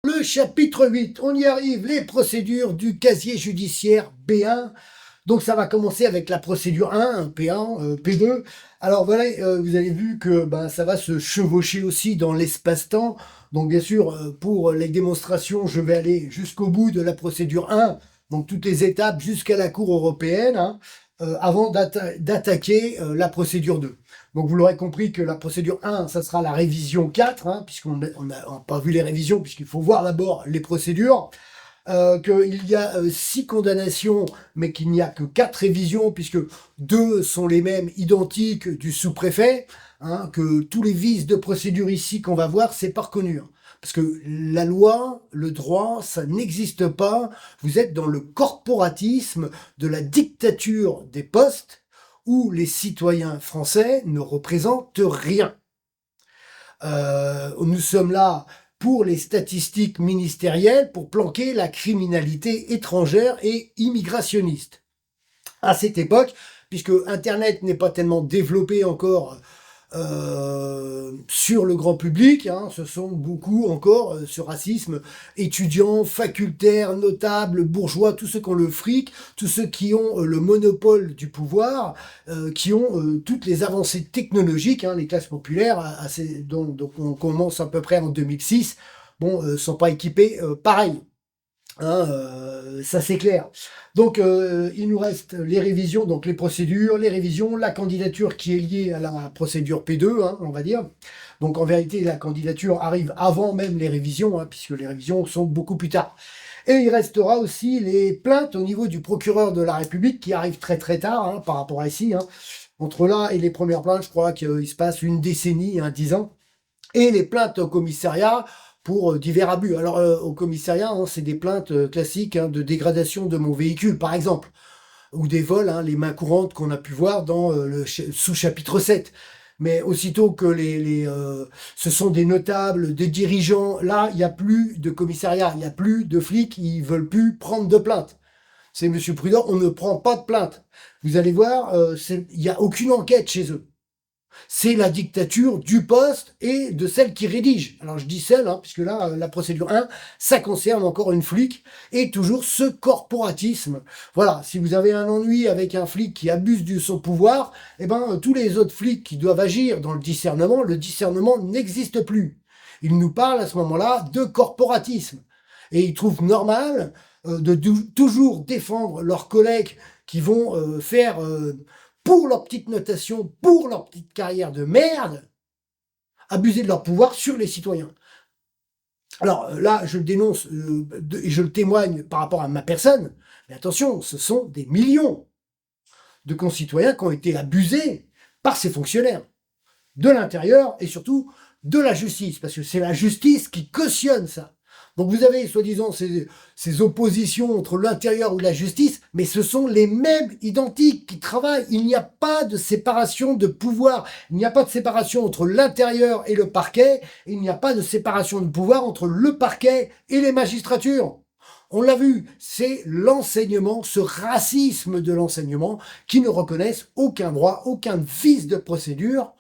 Le chapitre 8, on y arrive, les procédures du casier judiciaire B1. Donc ça va commencer avec la procédure 1, P1, P2. Alors voilà, vous avez vu que ça va se chevaucher aussi dans l'espace-temps. Donc bien sûr, pour les démonstrations, je vais aller jusqu'au bout de la procédure 1, donc toutes les étapes jusqu'à la Cour européenne, avant d'attaquer la procédure 2. Donc vous l'aurez compris que la procédure 1, ça sera la révision 4, puisqu'on n'a pas vu les révisions, puisqu'il faut voir d'abord les procédures. Qu'il y a 6 condamnations, mais qu'il n'y a que 4 révisions, puisque 2 sont les mêmes, identiques, du sous-préfet, que tous les vices de procédure ici qu'on va voir, c'est pas reconnu. Parce que la loi, le droit, ça n'existe pas. Vous êtes dans le corporatisme de la dictature des postes, où les citoyens français ne représentent rien. Nous sommes là pour les statistiques ministérielles, pour planquer la criminalité étrangère et immigrationniste. À cette époque, puisque Internet n'est pas tellement développé encore sur le grand public, ce sont beaucoup encore ce racisme étudiant, facultaire, notable, bourgeois, tous ceux qui ont le fric, tous ceux qui ont le monopole du pouvoir, qui ont toutes les avancées technologiques, les classes populaires, donc on commence à peu près en 2006, sont pas équipés pareil. Ça c'est clair. Donc il nous reste les révisions, donc les procédures, les révisions, la candidature qui est liée à la procédure P2, on va dire. Donc en vérité, la candidature arrive avant même les révisions, puisque les révisions sont beaucoup plus tard. Et il restera aussi les plaintes au niveau du procureur de la République qui arrivent très très tard par rapport à ici. Entre là et les premières plaintes, je crois qu'il se passe une décennie, 10 ans. Et les plaintes au commissariat pour divers abus. Alors au commissariat, c'est des plaintes classiques de dégradation de mon véhicule, par exemple, ou des vols, les mains courantes qu'on a pu voir dans le sous-chapitre 7. Mais aussitôt que ce sont des notables, des dirigeants, là, il n'y a plus de commissariat, il n'y a plus de flics, ils veulent plus prendre de plainte. C'est Monsieur Prudent, on ne prend pas de plainte. Vous allez voir, il n'y a aucune enquête chez eux. C'est la dictature du poste et de celle qui rédige. Alors je dis celle, puisque là, la procédure 1, ça concerne encore une flic et toujours ce corporatisme. Voilà, si vous avez un ennui avec un flic qui abuse de son pouvoir, tous les autres flics qui doivent agir dans le discernement n'existe plus. Ils nous parlent à ce moment-là de corporatisme. Et ils trouvent normal de toujours défendre leurs collègues qui vont faire... pour leur petite notation, pour leur petite carrière de merde, abuser de leur pouvoir sur les citoyens. Alors là, je le dénonce et je le témoigne par rapport à ma personne, mais attention, ce sont des millions de concitoyens qui ont été abusés par ces fonctionnaires, de l'intérieur et surtout de la justice, parce que c'est la justice qui cautionne ça. Donc vous avez, soi-disant, ces oppositions entre l'intérieur ou la justice, mais ce sont les mêmes identiques qui travaillent. Il n'y a pas de séparation de pouvoir. Il n'y a pas de séparation entre l'intérieur et le parquet. Il n'y a pas de séparation de pouvoir entre le parquet et les magistratures. On l'a vu, c'est l'enseignement, ce racisme de l'enseignement qui ne reconnaissent aucun droit, aucun vice de procédure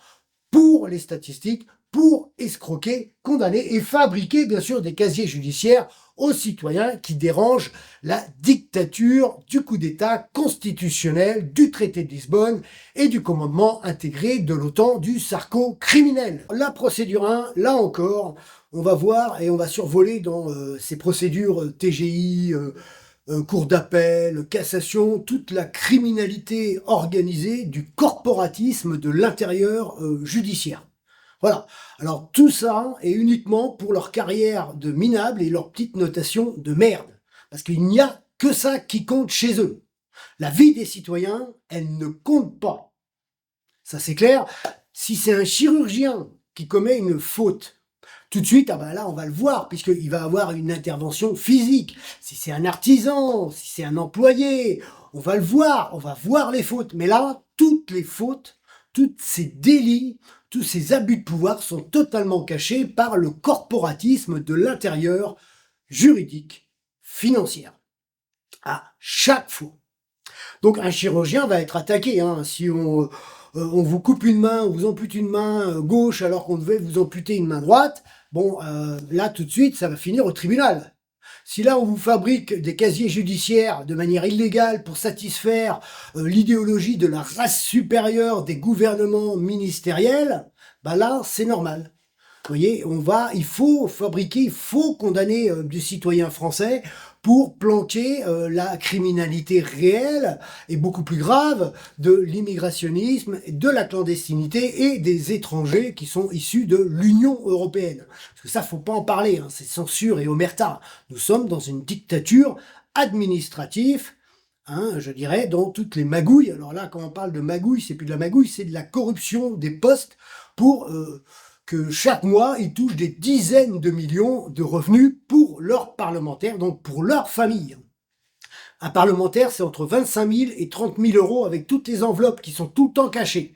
pour les statistiques, pour escroquer, condamner et fabriquer bien sûr des casiers judiciaires aux citoyens qui dérangent la dictature du coup d'État constitutionnel, du traité de Lisbonne et du commandement intégré de l'OTAN du sarco-criminel. La procédure 1, là encore, on va voir et on va survoler dans ces procédures TGI, cour d'appel, cassation, toute la criminalité organisée du corporatisme de l'intérieur judiciaire. Voilà. Alors tout ça est uniquement pour leur carrière de minable et leur petite notation de merde. Parce qu'il n'y a que ça qui compte chez eux. La vie des citoyens, elle ne compte pas. Ça c'est clair. Si c'est un chirurgien qui commet une faute, tout de suite, là on va le voir, puisqu'il va avoir une intervention physique. Si c'est un artisan, si c'est un employé, on va le voir, on va voir les fautes. Mais là, toutes les fautes, tous ces délits, tous ces abus de pouvoir sont totalement cachés par le corporatisme de l'intérieur juridique, financier. À chaque fois. Donc un chirurgien va être attaqué. Si on vous coupe une main, on vous ampute une main gauche alors qu'on devait vous amputer une main droite, bon, là tout de suite, ça va finir au tribunal. Si là, on vous fabrique des casiers judiciaires de manière illégale pour satisfaire l'idéologie de la race supérieure des gouvernements ministériels, bah là, c'est normal. Vous voyez, il faut fabriquer, il faut condamner du citoyen français pour planquer la criminalité réelle et beaucoup plus grave de l'immigrationnisme, de la clandestinité et des étrangers qui sont issus de l'Union européenne. Parce que ça, faut pas en parler, hein, c'est censure et omerta. Nous sommes dans une dictature administrative, hein, je dirais, dans toutes les magouilles. Alors là, quand on parle de magouille, c'est plus de la magouille, c'est de la corruption des postes pour que chaque mois, ils touchent des dizaines de millions de revenus pour leurs parlementaires, donc pour leur famille. Un parlementaire, c'est entre 25 000 et 30 000 euros avec toutes les enveloppes qui sont tout le temps cachées.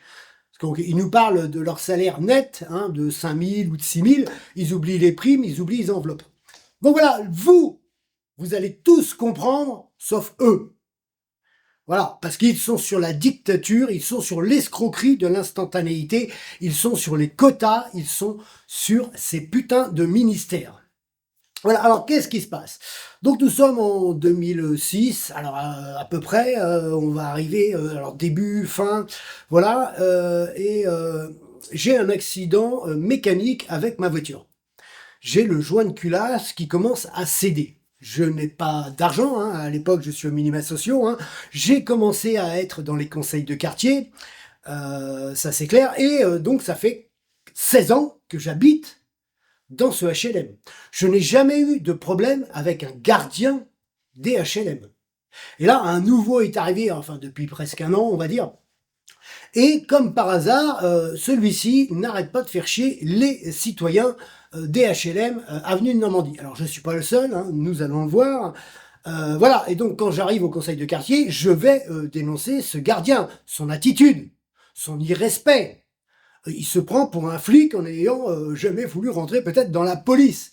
Ils nous parlent de leur salaire net, hein, de 5 000 ou de 6 000, ils oublient les primes, ils oublient les enveloppes. Donc voilà, vous allez tous comprendre, sauf eux. Voilà, parce qu'ils sont sur la dictature, ils sont sur l'escroquerie de l'instantanéité, ils sont sur les quotas, ils sont sur ces putains de ministères. Voilà, alors qu'est-ce qui se passe? Donc nous sommes en 2006, alors à peu près, on va arriver, alors début, fin, voilà, j'ai un accident mécanique avec ma voiture. J'ai le joint de culasse qui commence à céder. Je n'ai pas d'argent, hein, à l'époque je suis au minima sociaux, hein. J'ai commencé à être dans les conseils de quartier, ça c'est clair, et donc ça fait 16 ans que j'habite dans ce HLM. Je n'ai jamais eu de problème avec un gardien des HLM. Et là, un nouveau est arrivé, enfin depuis presque un an, on va dire, et comme par hasard, celui-ci n'arrête pas de faire chier les citoyens des HLM avenue de Normandie. Alors je ne suis pas le seul, hein, nous allons le voir. Voilà, et donc quand j'arrive au conseil de quartier, je vais dénoncer ce gardien, son attitude, son irrespect. Il se prend pour un flic en n'ayant jamais voulu rentrer peut-être dans la police.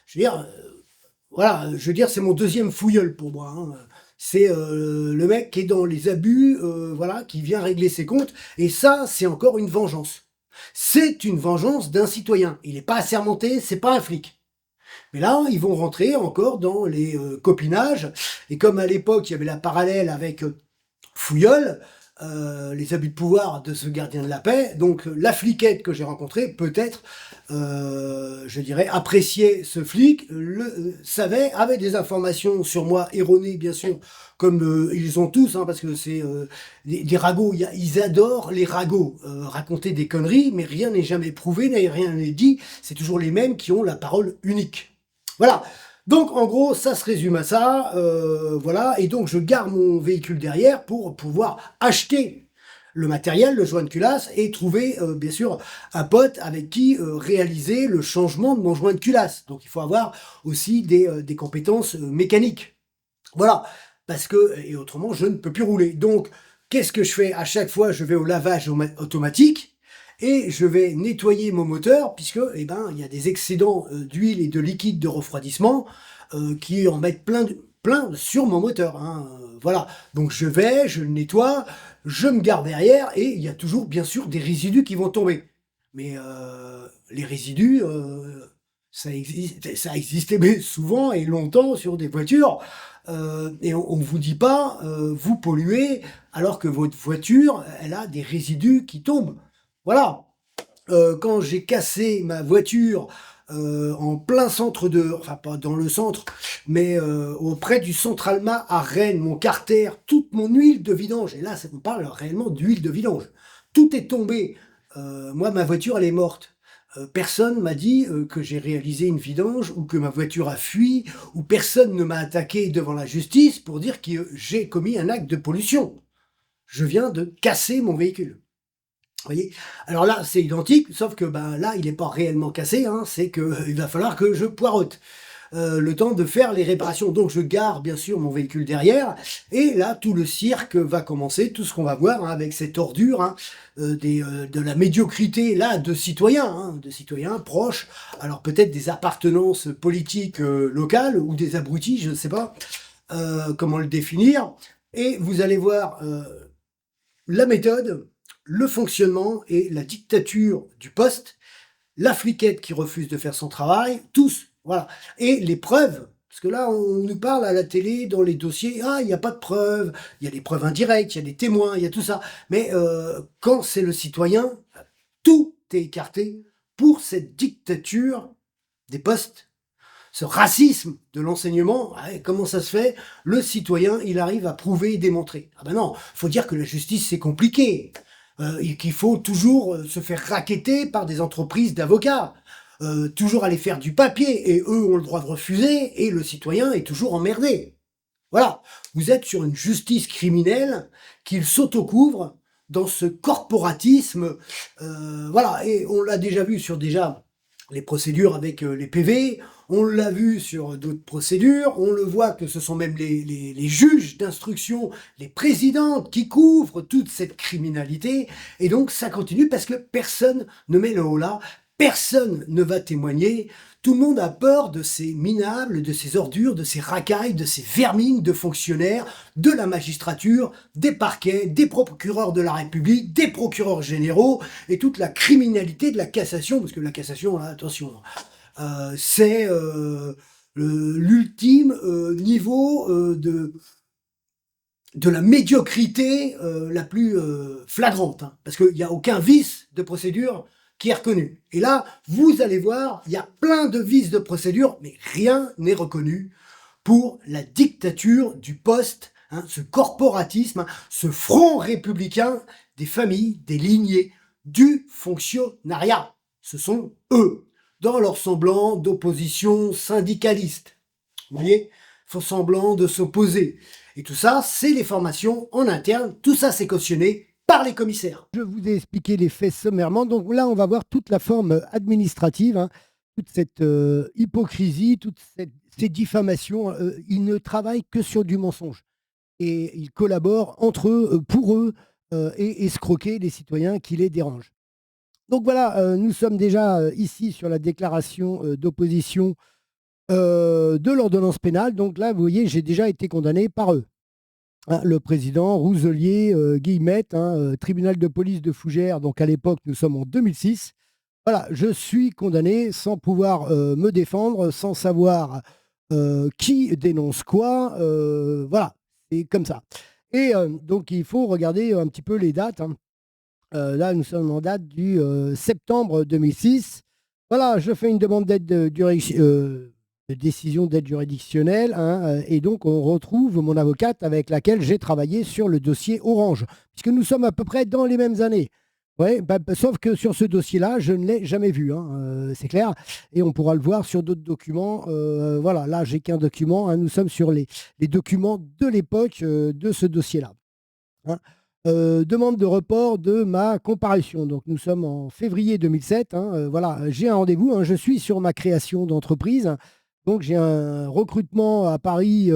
Je veux dire, voilà, je veux dire, c'est mon deuxième fouilleul pour moi, hein. C'est le mec qui est dans les abus, voilà, qui vient régler ses comptes. Et ça, c'est encore une vengeance. C'est une vengeance d'un citoyen. Il n'est pas assermenté, c'est pas un flic. Mais là, ils vont rentrer encore dans les copinages. Et comme à l'époque, il y avait la parallèle avec Fouilleul, les abus de pouvoir de ce gardien de la paix, donc la fliquette que j'ai rencontrée, peut-être, je dirais, appréciait ce flic, savait, avait des informations sur moi, erronées bien sûr, comme ils ont tous, hein, parce que c'est des ragots, ils adorent les ragots, raconter des conneries, mais rien n'est jamais prouvé, rien n'est dit, c'est toujours les mêmes qui ont la parole unique. Voilà. Donc en gros, ça se résume à ça, voilà, et donc je gare mon véhicule derrière pour pouvoir acheter le matériel, le joint de culasse, et trouver bien sûr un pote avec qui réaliser le changement de mon joint de culasse. Donc il faut avoir aussi des compétences mécaniques. Voilà, parce que, et autrement, je ne peux plus rouler. Donc qu'est-ce que je fais? À chaque fois, je vais au lavage automatique, et je vais nettoyer mon moteur puisque eh ben, il y a des excédents d'huile et de liquide de refroidissement qui en mettent plein sur mon moteur, hein. Voilà, donc je le nettoie, je me garde derrière et il y a toujours bien sûr des résidus qui vont tomber. Mais les résidus, ça existait mais souvent et longtemps sur des voitures. Et on ne vous dit pas, vous polluez, alors que votre voiture, elle a des résidus qui tombent. Voilà. Quand j'ai cassé ma voiture en plein centre enfin pas dans le centre, mais auprès du Centralma à Rennes, mon carter, toute mon huile de vidange, et là on parle réellement d'huile de vidange, tout est tombé. Moi, ma voiture, elle est morte. Personne m'a dit que j'ai réalisé une vidange ou que ma voiture a fui, ou personne ne m'a attaqué devant la justice pour dire que j'ai commis un acte de pollution. Je viens de casser mon véhicule. Vous voyez? Alors là, c'est identique, sauf que ben, là, il n'est pas réellement cassé, hein, c'est qu'il va falloir que je poireaute le temps de faire les réparations. Donc je gare bien sûr mon véhicule derrière, et là, tout le cirque va commencer, tout ce qu'on va voir hein, avec cette ordure, hein, de la médiocrité là de citoyens proches, alors peut-être des appartenances politiques locales, ou des abrutis, je ne sais pas comment le définir, et vous allez voir la méthode, le fonctionnement et la dictature du poste la fliquette qui refuse de faire son travail, tous, voilà. Et les preuves, parce que là, on nous parle à la télé, dans les dossiers, ah, il n'y a pas de preuves, il y a des preuves indirectes, il y a des témoins, il y a tout ça. Mais quand c'est le citoyen, tout est écarté pour cette dictature des postes. Ce racisme de l'enseignement, comment ça se fait? Le citoyen, il arrive à prouver et démontrer. Ah ben non, faut dire que la justice, c'est compliqué. Et qu'il faut toujours se faire racketter par des entreprises d'avocats. Toujours aller faire du papier, et eux ont le droit de refuser, et le citoyen est toujours emmerdé. Voilà, vous êtes sur une justice criminelle qu'il s'autocouvre dans ce corporatisme. Voilà, et on l'a déjà vu sur déjà les procédures avec les PV, on l'a vu sur d'autres procédures, on le voit que ce sont même les juges d'instruction, les présidentes qui couvrent toute cette criminalité, et donc ça continue parce que personne ne met le haut là, personne ne va témoigner, tout le monde a peur de ces minables, de ces ordures, de ces racailles, de ces vermines de fonctionnaires, de la magistrature, des parquets, des procureurs de la République, des procureurs généraux, et toute la criminalité de la cassation, parce que la cassation, là, attention, c'est l'ultime niveau de la médiocrité la plus flagrante, hein, parce qu'il n'y a aucun vice de procédure qui est reconnu. Et là, vous allez voir, il y a plein de vices de procédure, mais rien n'est reconnu pour la dictature du poste, hein, ce corporatisme, hein, ce front républicain des familles, des lignées, du fonctionnariat. Ce sont eux, dans leur semblant d'opposition syndicaliste. Vous voyez, font semblant de s'opposer. Et tout ça, c'est les formations en interne, tout ça c'est cautionné par les commissaires. Je vous ai expliqué les faits sommairement. Donc là, on va voir toute la forme administrative, hein, toute cette hypocrisie, ces diffamations. Ils ne travaillent que sur du mensonge. Et ils collaborent entre eux, pour eux, et escroquer les citoyens qui les dérangent. Donc voilà, nous sommes déjà ici sur la déclaration d'opposition de l'ordonnance pénale. Donc là, vous voyez, j'ai déjà été condamné par eux. Hein, le président Rouselier Guillemette, hein, tribunal de police de Fougères, donc à l'époque, nous sommes en 2006. Voilà, je suis condamné sans pouvoir me défendre, sans savoir qui dénonce quoi. Voilà, c'est comme ça. Et donc, il faut regarder un petit peu les dates, hein. Là, nous sommes en date du septembre 2006. Voilà, je fais une demande d'aide de décision d'aide juridictionnelle, hein, et donc on retrouve mon avocate avec laquelle j'ai travaillé sur le dossier Orange, puisque nous sommes à peu près dans les mêmes années. Ouais, sauf que sur ce dossier-là, je ne l'ai jamais vu, hein, c'est clair, et on pourra le voir sur d'autres documents. Voilà, là, j'ai qu'un document, hein, nous sommes sur les documents de l'époque de ce dossier-là. Hein. Demande de report de ma comparution. Donc, nous sommes en février 2007. Hein, voilà, j'ai un rendez-vous. Hein, je suis sur ma création d'entreprise. Donc, j'ai un recrutement à Paris.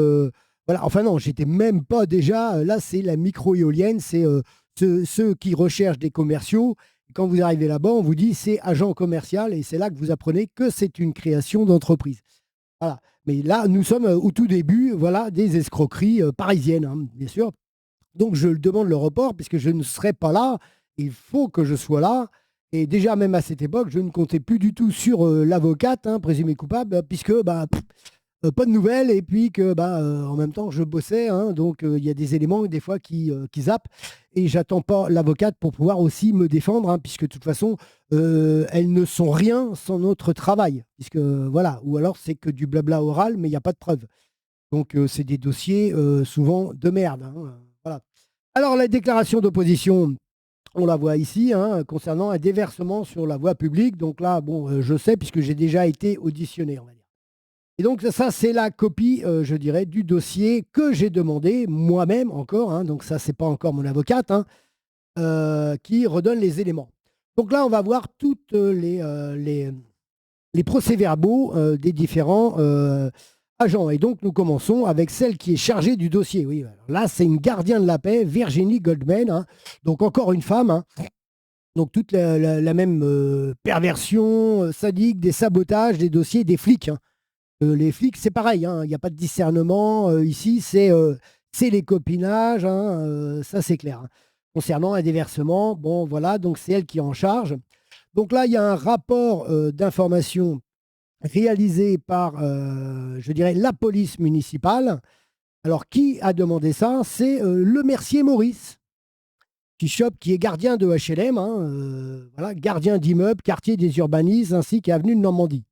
Voilà, enfin non, j'étais même pas déjà. Là, c'est la micro-éolienne. C'est ceux qui recherchent des commerciaux. Et quand vous arrivez là-bas, on vous dit c'est agent commercial. Et c'est là que vous apprenez que c'est une création d'entreprise. Voilà. Mais là, nous sommes au tout début, voilà, des escroqueries parisiennes, hein, bien sûr. Donc, je demande le report puisque je ne serai pas là. Il faut que je sois là. Et déjà, même à cette époque, je ne comptais plus du tout sur l'avocate, hein, présumée coupable, puisque pas de nouvelles. Et puis que en même temps, je bossais. Hein, donc, il y a des éléments, des fois, qui zappent. Et j'attends pas l'avocate pour pouvoir aussi me défendre, hein, puisque de toute façon, elles ne sont rien sans notre travail. Puisque, voilà. Ou alors, c'est que du blabla oral, mais il n'y a pas de preuve. Donc, c'est des dossiers souvent de merde. Hein, voilà. Alors, la déclaration d'opposition, on la voit ici, hein, concernant un déversement sur la voie publique. Donc là, bon, je sais, puisque j'ai déjà été auditionné, on va dire. Et donc, ça, c'est la copie, je dirais, du dossier que j'ai demandé moi-même encore. Hein, donc, ça, c'est pas encore mon avocate, hein, qui redonne les éléments. Donc là, on va voir toutes les procès-verbaux des différents agents. Et donc, nous commençons avec celle qui est chargée du dossier. Oui, alors là, c'est une gardienne de la paix, Virginie Goldman. Hein. Donc, encore une femme. Hein. Donc, toute la même perversion sadique, des sabotages, des dossiers, des flics. Hein. Les flics, c'est pareil. Hein. Il n'y a pas de discernement. Ici, c'est les copinages. Hein. Ça, c'est clair. Hein. Concernant un déversement, bon, voilà. Donc, c'est elle qui est en charge. Donc là, il y a un rapport d'information réalisé par, je dirais, la police municipale. Alors, qui a demandé ça? C'est le Mercier Maurice, qui est gardien de HLM, hein, voilà, gardien d'immeubles, quartier des urbanismes, ainsi qu'avenue de Normandie,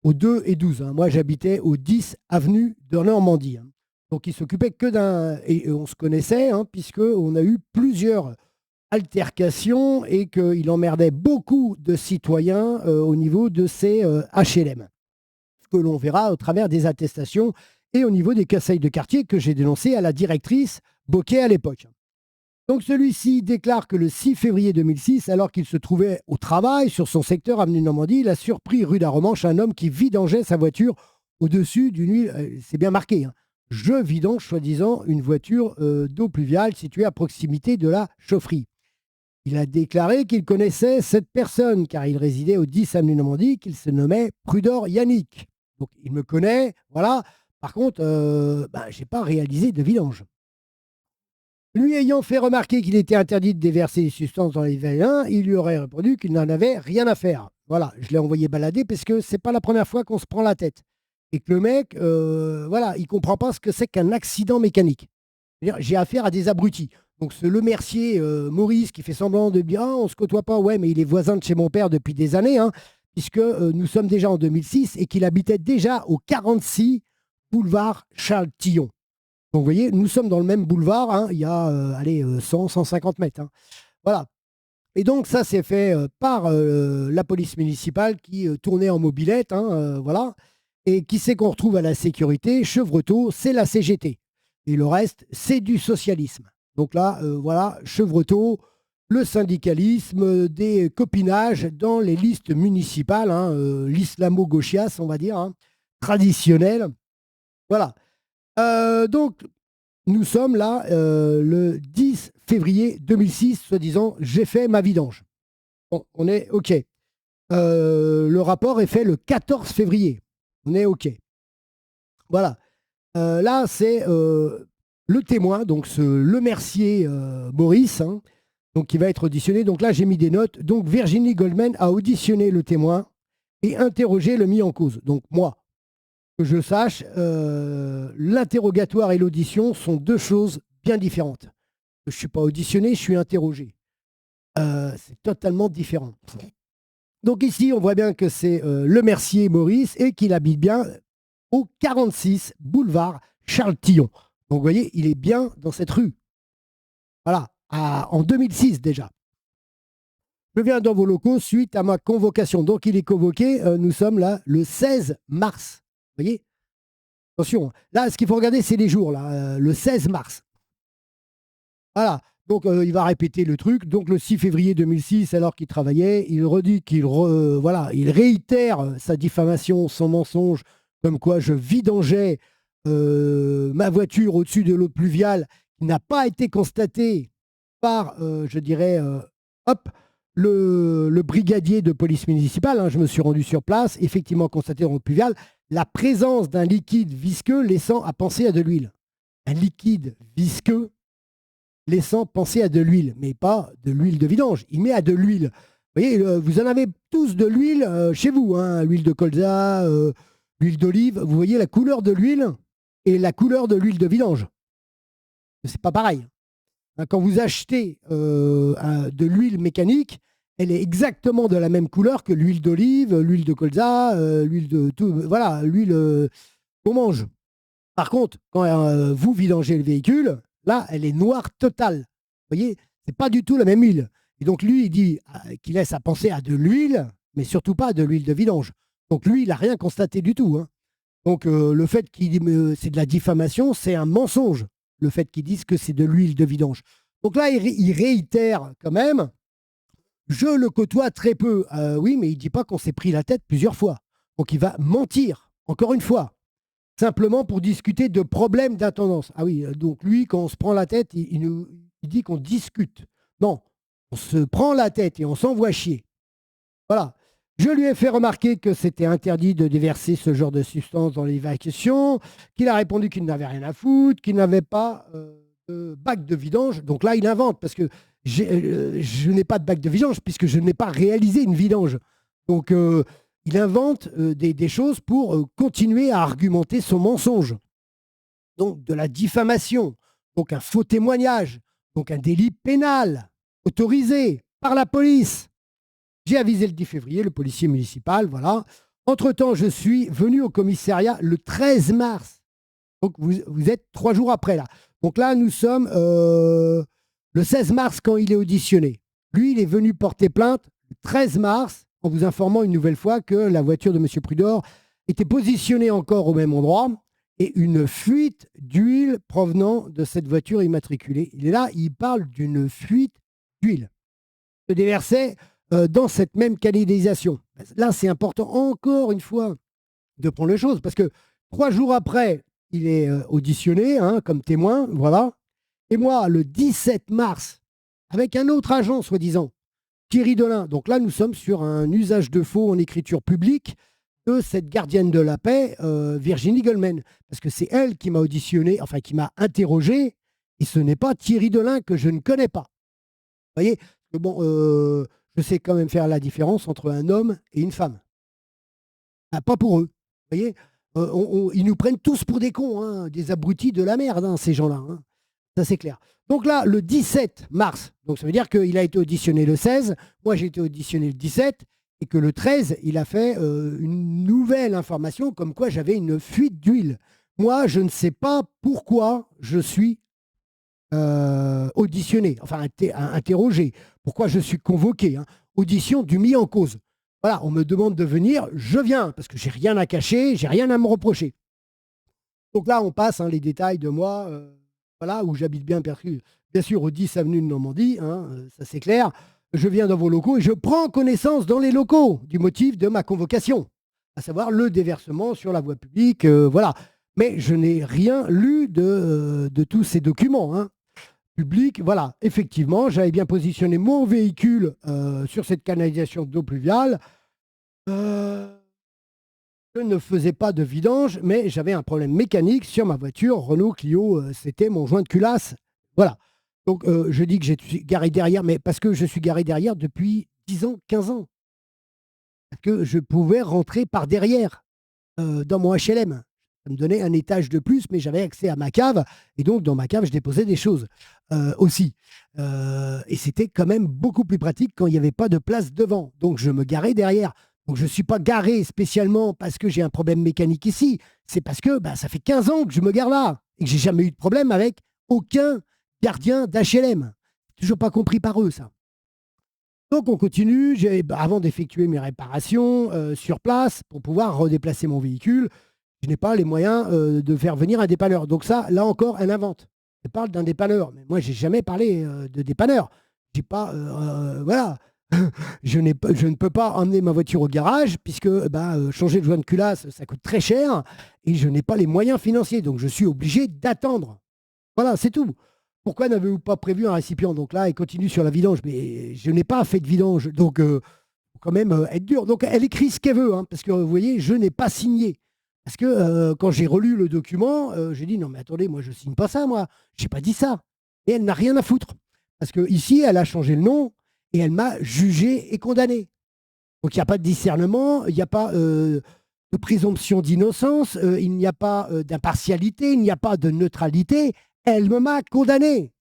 au 2 et 12. Hein. Moi, j'habitais au 10 avenue de Normandie. Hein. Donc, il s'occupait que d'un. Et on se connaissait, hein, puisqu'on a eu plusieurs altercations et qu'il emmerdait beaucoup de citoyens au niveau de ces HLM, que l'on verra au travers des attestations et au niveau des conseils de quartier que j'ai dénoncés à la directrice Boquet à l'époque. Donc celui-ci déclare que le 6 février 2006, alors qu'il se trouvait au travail sur son secteur avenue Normandie, il a surpris rue d'Aromanche un homme qui vidangeait sa voiture au-dessus d'une huile. C'est bien marqué, hein. Je vidange, soi-disant, une voiture d'eau pluviale située à proximité de la chaufferie. Il a déclaré qu'il connaissait cette personne car il résidait au 10 avenue Normandie, qu'il se nommait Prudor Yannick. Donc il me connaît, voilà. Par contre, je n'ai pas réalisé de vidange. Lui ayant fait remarquer qu'il était interdit de déverser des substances dans les vins, il lui aurait répondu qu'il n'en avait rien à faire. Voilà, je l'ai envoyé balader parce que c'est pas la première fois qu'on se prend la tête. Et que le mec, voilà, il comprend pas ce que c'est qu'un accident mécanique. C'est-à-dire, j'ai affaire à des abrutis. Donc ce Le Mercier, Maurice, qui fait semblant de dire ah, on se côtoie pas, ouais, mais il est voisin de chez mon père depuis des années, hein, puisque nous sommes déjà en 2006 et qu'il habitait déjà au 46 boulevard Charles Tillon. Donc, vous voyez, nous sommes dans le même boulevard, hein, il y a 100, 150 mètres. Hein. Voilà. Et donc, ça, c'est fait par la police municipale qui tournait en mobilette, hein, voilà. Et qui c'est qu'on retrouve à la sécurité? Chevretot, c'est la CGT. Et le reste, c'est du socialisme. Donc là, voilà, Chevretot, le syndicalisme, des copinages dans les listes municipales, hein, l'islamo-gauchias, on va dire, hein, traditionnel. Voilà. Donc, nous sommes là le 10 février 2006, soi-disant, j'ai fait ma vidange. Bon, on est OK. Le rapport est fait le 14 février. On est OK. Voilà. Là, c'est le témoin, donc Le Mercier Maurice, hein, donc, qui va être auditionné. Donc là, j'ai mis des notes. Donc, Virginie Goldman a auditionné le témoin et interrogé le mis en cause. Donc, moi, que je sache, l'interrogatoire et l'audition sont deux choses bien différentes. Je ne suis pas auditionné, je suis interrogé. C'est totalement différent. Donc ici, on voit bien que c'est Le Mercier Maurice et qu'il habite bien au 46 boulevard Charles Tillon. Donc vous voyez, il est bien dans cette rue. Voilà, en 2006 déjà. Je viens dans vos locaux suite à ma convocation. Donc il est convoqué, nous sommes là le 16 mars. Vous voyez? Attention, là, ce qu'il faut regarder, c'est les jours, là, le 16 mars. Voilà, donc il va répéter le truc. Donc le 6 février 2006, alors qu'il travaillait, il redit voilà, il réitère sa diffamation, son mensonge, comme quoi je vidangeais ma voiture au-dessus de l'eau pluviale, qui n'a pas été constatée par, je dirais, le brigadier de police municipale. Hein, je me suis rendu sur place, effectivement constaté dans l'eau pluviale la présence d'un liquide visqueux laissant à penser à de l'huile. Un liquide visqueux laissant penser à de l'huile, mais pas de l'huile de vidange. Il met à de l'huile. Vous voyez, vous en avez tous de l'huile chez vous, hein, l'huile de colza, l'huile d'olive. Vous voyez la couleur de l'huile et la couleur de l'huile de vidange. C'est pas pareil. Quand vous achetez de l'huile mécanique, elle est exactement de la même couleur que l'huile d'olive, l'huile de colza, l'huile de tout, voilà, l'huile qu'on mange. Par contre, quand vous vidangez le véhicule, là, elle est noire totale. Vous voyez, c'est pas du tout la même huile. Et donc lui, il dit qu'il laisse à penser à de l'huile, mais surtout pas de l'huile de vidange. Donc lui, il n'a rien constaté du tout. Hein. Donc le fait qu'il dit c'est de la diffamation, c'est un mensonge. Le fait qu'ils disent que c'est de l'huile de vidange. Donc là, il réitère quand même. Je le côtoie très peu. Oui, mais il ne dit pas qu'on s'est pris la tête plusieurs fois. Donc il va mentir, encore une fois, simplement pour discuter de problèmes d'intendance. Ah oui, donc lui, quand on se prend la tête, il dit qu'on discute. Non, on se prend la tête et on s'envoie chier. Voilà. Je lui ai fait remarquer que c'était interdit de déverser ce genre de substance dans l'évacuation, qu'il a répondu qu'il n'avait rien à foutre, qu'il n'avait pas de bac de vidange. Donc là, il invente, parce que je n'ai pas de bac de vidange puisque je n'ai pas réalisé une vidange. Donc, il invente des choses pour continuer à argumenter son mensonge. Donc, de la diffamation, donc un faux témoignage, donc un délit pénal autorisé par la police. J'ai avisé le 10 février le policier municipal, voilà. Entre-temps, je suis venu au commissariat le 13 mars. Donc, vous êtes 3 jours après, là. Donc là, nous sommes le 16 mars quand il est auditionné. Lui, il est venu porter plainte le 13 mars en vous informant une nouvelle fois que la voiture de M. Prudor était positionnée encore au même endroit et une fuite d'huile provenant de cette voiture immatriculée. Il est là, il parle d'une fuite d'huile se déversait dans cette même canalisation. Là, c'est important, encore une fois, de prendre les choses, parce que 3 jours après, il est auditionné comme témoin, voilà. Et moi, le 17 mars, avec un autre agent, soi-disant, Thierry Delin, donc là, nous sommes sur un usage de faux en écriture publique de cette gardienne de la paix, Virginie Goldman, parce que c'est elle qui m'a auditionné, enfin, qui m'a interrogé, et ce n'est pas Thierry Delin que je ne connais pas. Vous voyez, bon, je sais quand même faire la différence entre un homme et une femme. Ah, pas pour eux. Vous voyez, ils nous prennent tous pour des cons, des abrutis de la merde, ces gens-là. Ça, c'est clair. Donc là, le 17 mars, donc ça veut dire qu'il a été auditionné le 16, moi j'ai été auditionné le 17, et que le 13, il a fait une nouvelle information comme quoi j'avais une fuite d'huile. Moi, je ne sais pas pourquoi je suis auditionné, enfin interrogé, pourquoi je suis convoqué. Audition du mis en cause. Voilà, on me demande de venir, je viens, parce que j'ai rien à cacher, j'ai rien à me reprocher. Donc là, on passe les détails de moi, voilà, où j'habite bien sûr au 10 avenue de Normandie, ça c'est clair. Je viens dans vos locaux et je prends connaissance dans les locaux du motif de ma convocation, à savoir le déversement sur la voie publique, voilà. Mais je n'ai rien lu de tous ces documents publics. Voilà, effectivement, j'avais bien positionné mon véhicule sur cette canalisation d'eau pluviale. Je ne faisais pas de vidange, mais j'avais un problème mécanique sur ma voiture Renault Clio. C'était mon joint de culasse. Voilà. Donc, je dis que je suis garé derrière, mais parce que je suis garé derrière depuis 10 ans, 15 ans. Parce que je pouvais rentrer par derrière dans mon HLM. Ça me donnait un étage de plus, mais j'avais accès à ma cave. Et donc, dans ma cave, je déposais des choses aussi. Et c'était quand même beaucoup plus pratique quand il n'y avait pas de place devant. Donc, je me garais derrière. Donc, je ne suis pas garé spécialement parce que j'ai un problème mécanique ici. C'est parce que ça fait 15 ans que je me gare là et que j'ai jamais eu de problème avec aucun gardien d'HLM. Toujours pas compris par eux, ça. Donc, on continue. Avant d'effectuer mes réparations sur place pour pouvoir redéplacer mon véhicule, je n'ai pas les moyens de faire venir un dépanneur. Donc ça, là encore, elle invente. Elle parle d'un dépanneur. Mais moi, j'ai jamais parlé de dépanneur. J'ai pas, voilà. je ne peux pas emmener ma voiture au garage puisque changer de joint de culasse, ça coûte très cher et je n'ai pas les moyens financiers. Donc, je suis obligé d'attendre. Voilà, c'est tout. Pourquoi n'avez-vous pas prévu un récipient? Donc là, elle continue sur la vidange. Mais je n'ai pas fait de vidange. Donc, faut quand même être dur. Donc, elle écrit ce qu'elle veut. Parce que, vous voyez, je n'ai pas signé. Parce que quand j'ai relu le document, j'ai dit non mais attendez, moi je signe pas ça, moi. J'ai pas dit ça. Et elle n'a rien à foutre. Parce que ici, elle a changé le nom et elle m'a jugé et condamné. Donc il n'y a pas de discernement, il n'y a pas de présomption d'innocence, il n'y a pas d'impartialité, il n'y a pas de neutralité. Elle m'a condamné.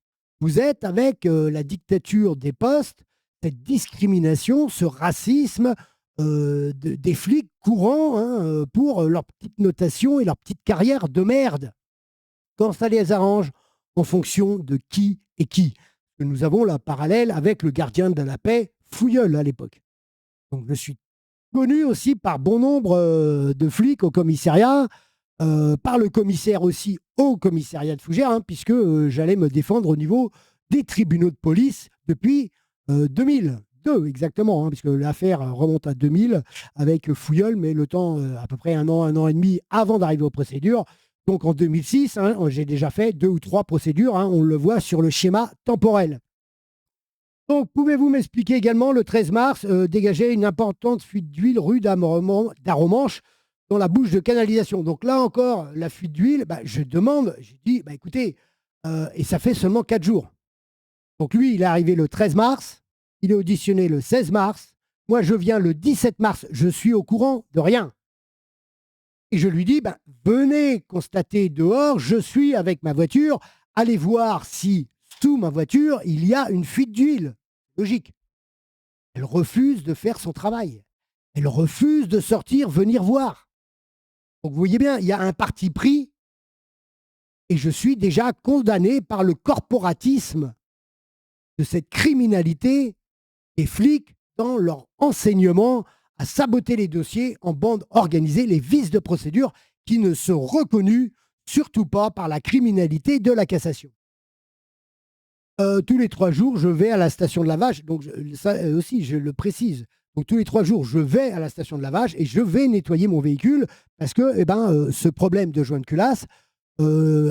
Vous êtes avec la dictature des postes, cette discrimination, ce racisme, des flics courants pour leur petite notation et leur petite carrière de merde. Quand ça les arrange, en fonction de qui est qui. Nous avons la parallèle avec le gardien de la paix, Fouilleul, à l'époque. Donc je suis connu aussi par bon nombre de flics au commissariat, par le commissaire aussi au commissariat de Fougères, puisque j'allais me défendre au niveau des tribunaux de police depuis 2000. Exactement, puisque l'affaire remonte à 2000 avec Fouilleul, mais le temps, à peu près un an et demi avant d'arriver aux procédures. Donc en 2006, j'ai déjà fait 2 ou 3 procédures, on le voit sur le schéma temporel. Donc pouvez-vous m'expliquer également, le 13 mars, dégager une importante fuite d'huile rue d'Aromanche dans la bouche de canalisation. Donc là encore, la fuite d'huile, je demande, j'ai dit, écoutez, et ça fait seulement 4 jours. Donc lui, il est arrivé le 13 mars, il est auditionné le 16 mars. Moi, je viens le 17 mars, je suis au courant de rien. Et je lui dis, ben, venez constater dehors, je suis avec ma voiture, allez voir si sous ma voiture, il y a une fuite d'huile. Logique. Elle refuse de faire son travail. Elle refuse de sortir, venir voir. Donc vous voyez bien, il y a un parti pris et je suis déjà condamné par le corporatisme de cette criminalité des flics dans leur enseignement à saboter les dossiers en bande organisée, les vices de procédure qui ne sont reconnus surtout pas par la criminalité de la cassation. Tous les 3 jours, je vais à la station de lavage. Donc, ça aussi, je le précise. Donc, tous les 3 jours, je vais à la station de lavage et je vais nettoyer mon véhicule parce que ce problème de joint de culasse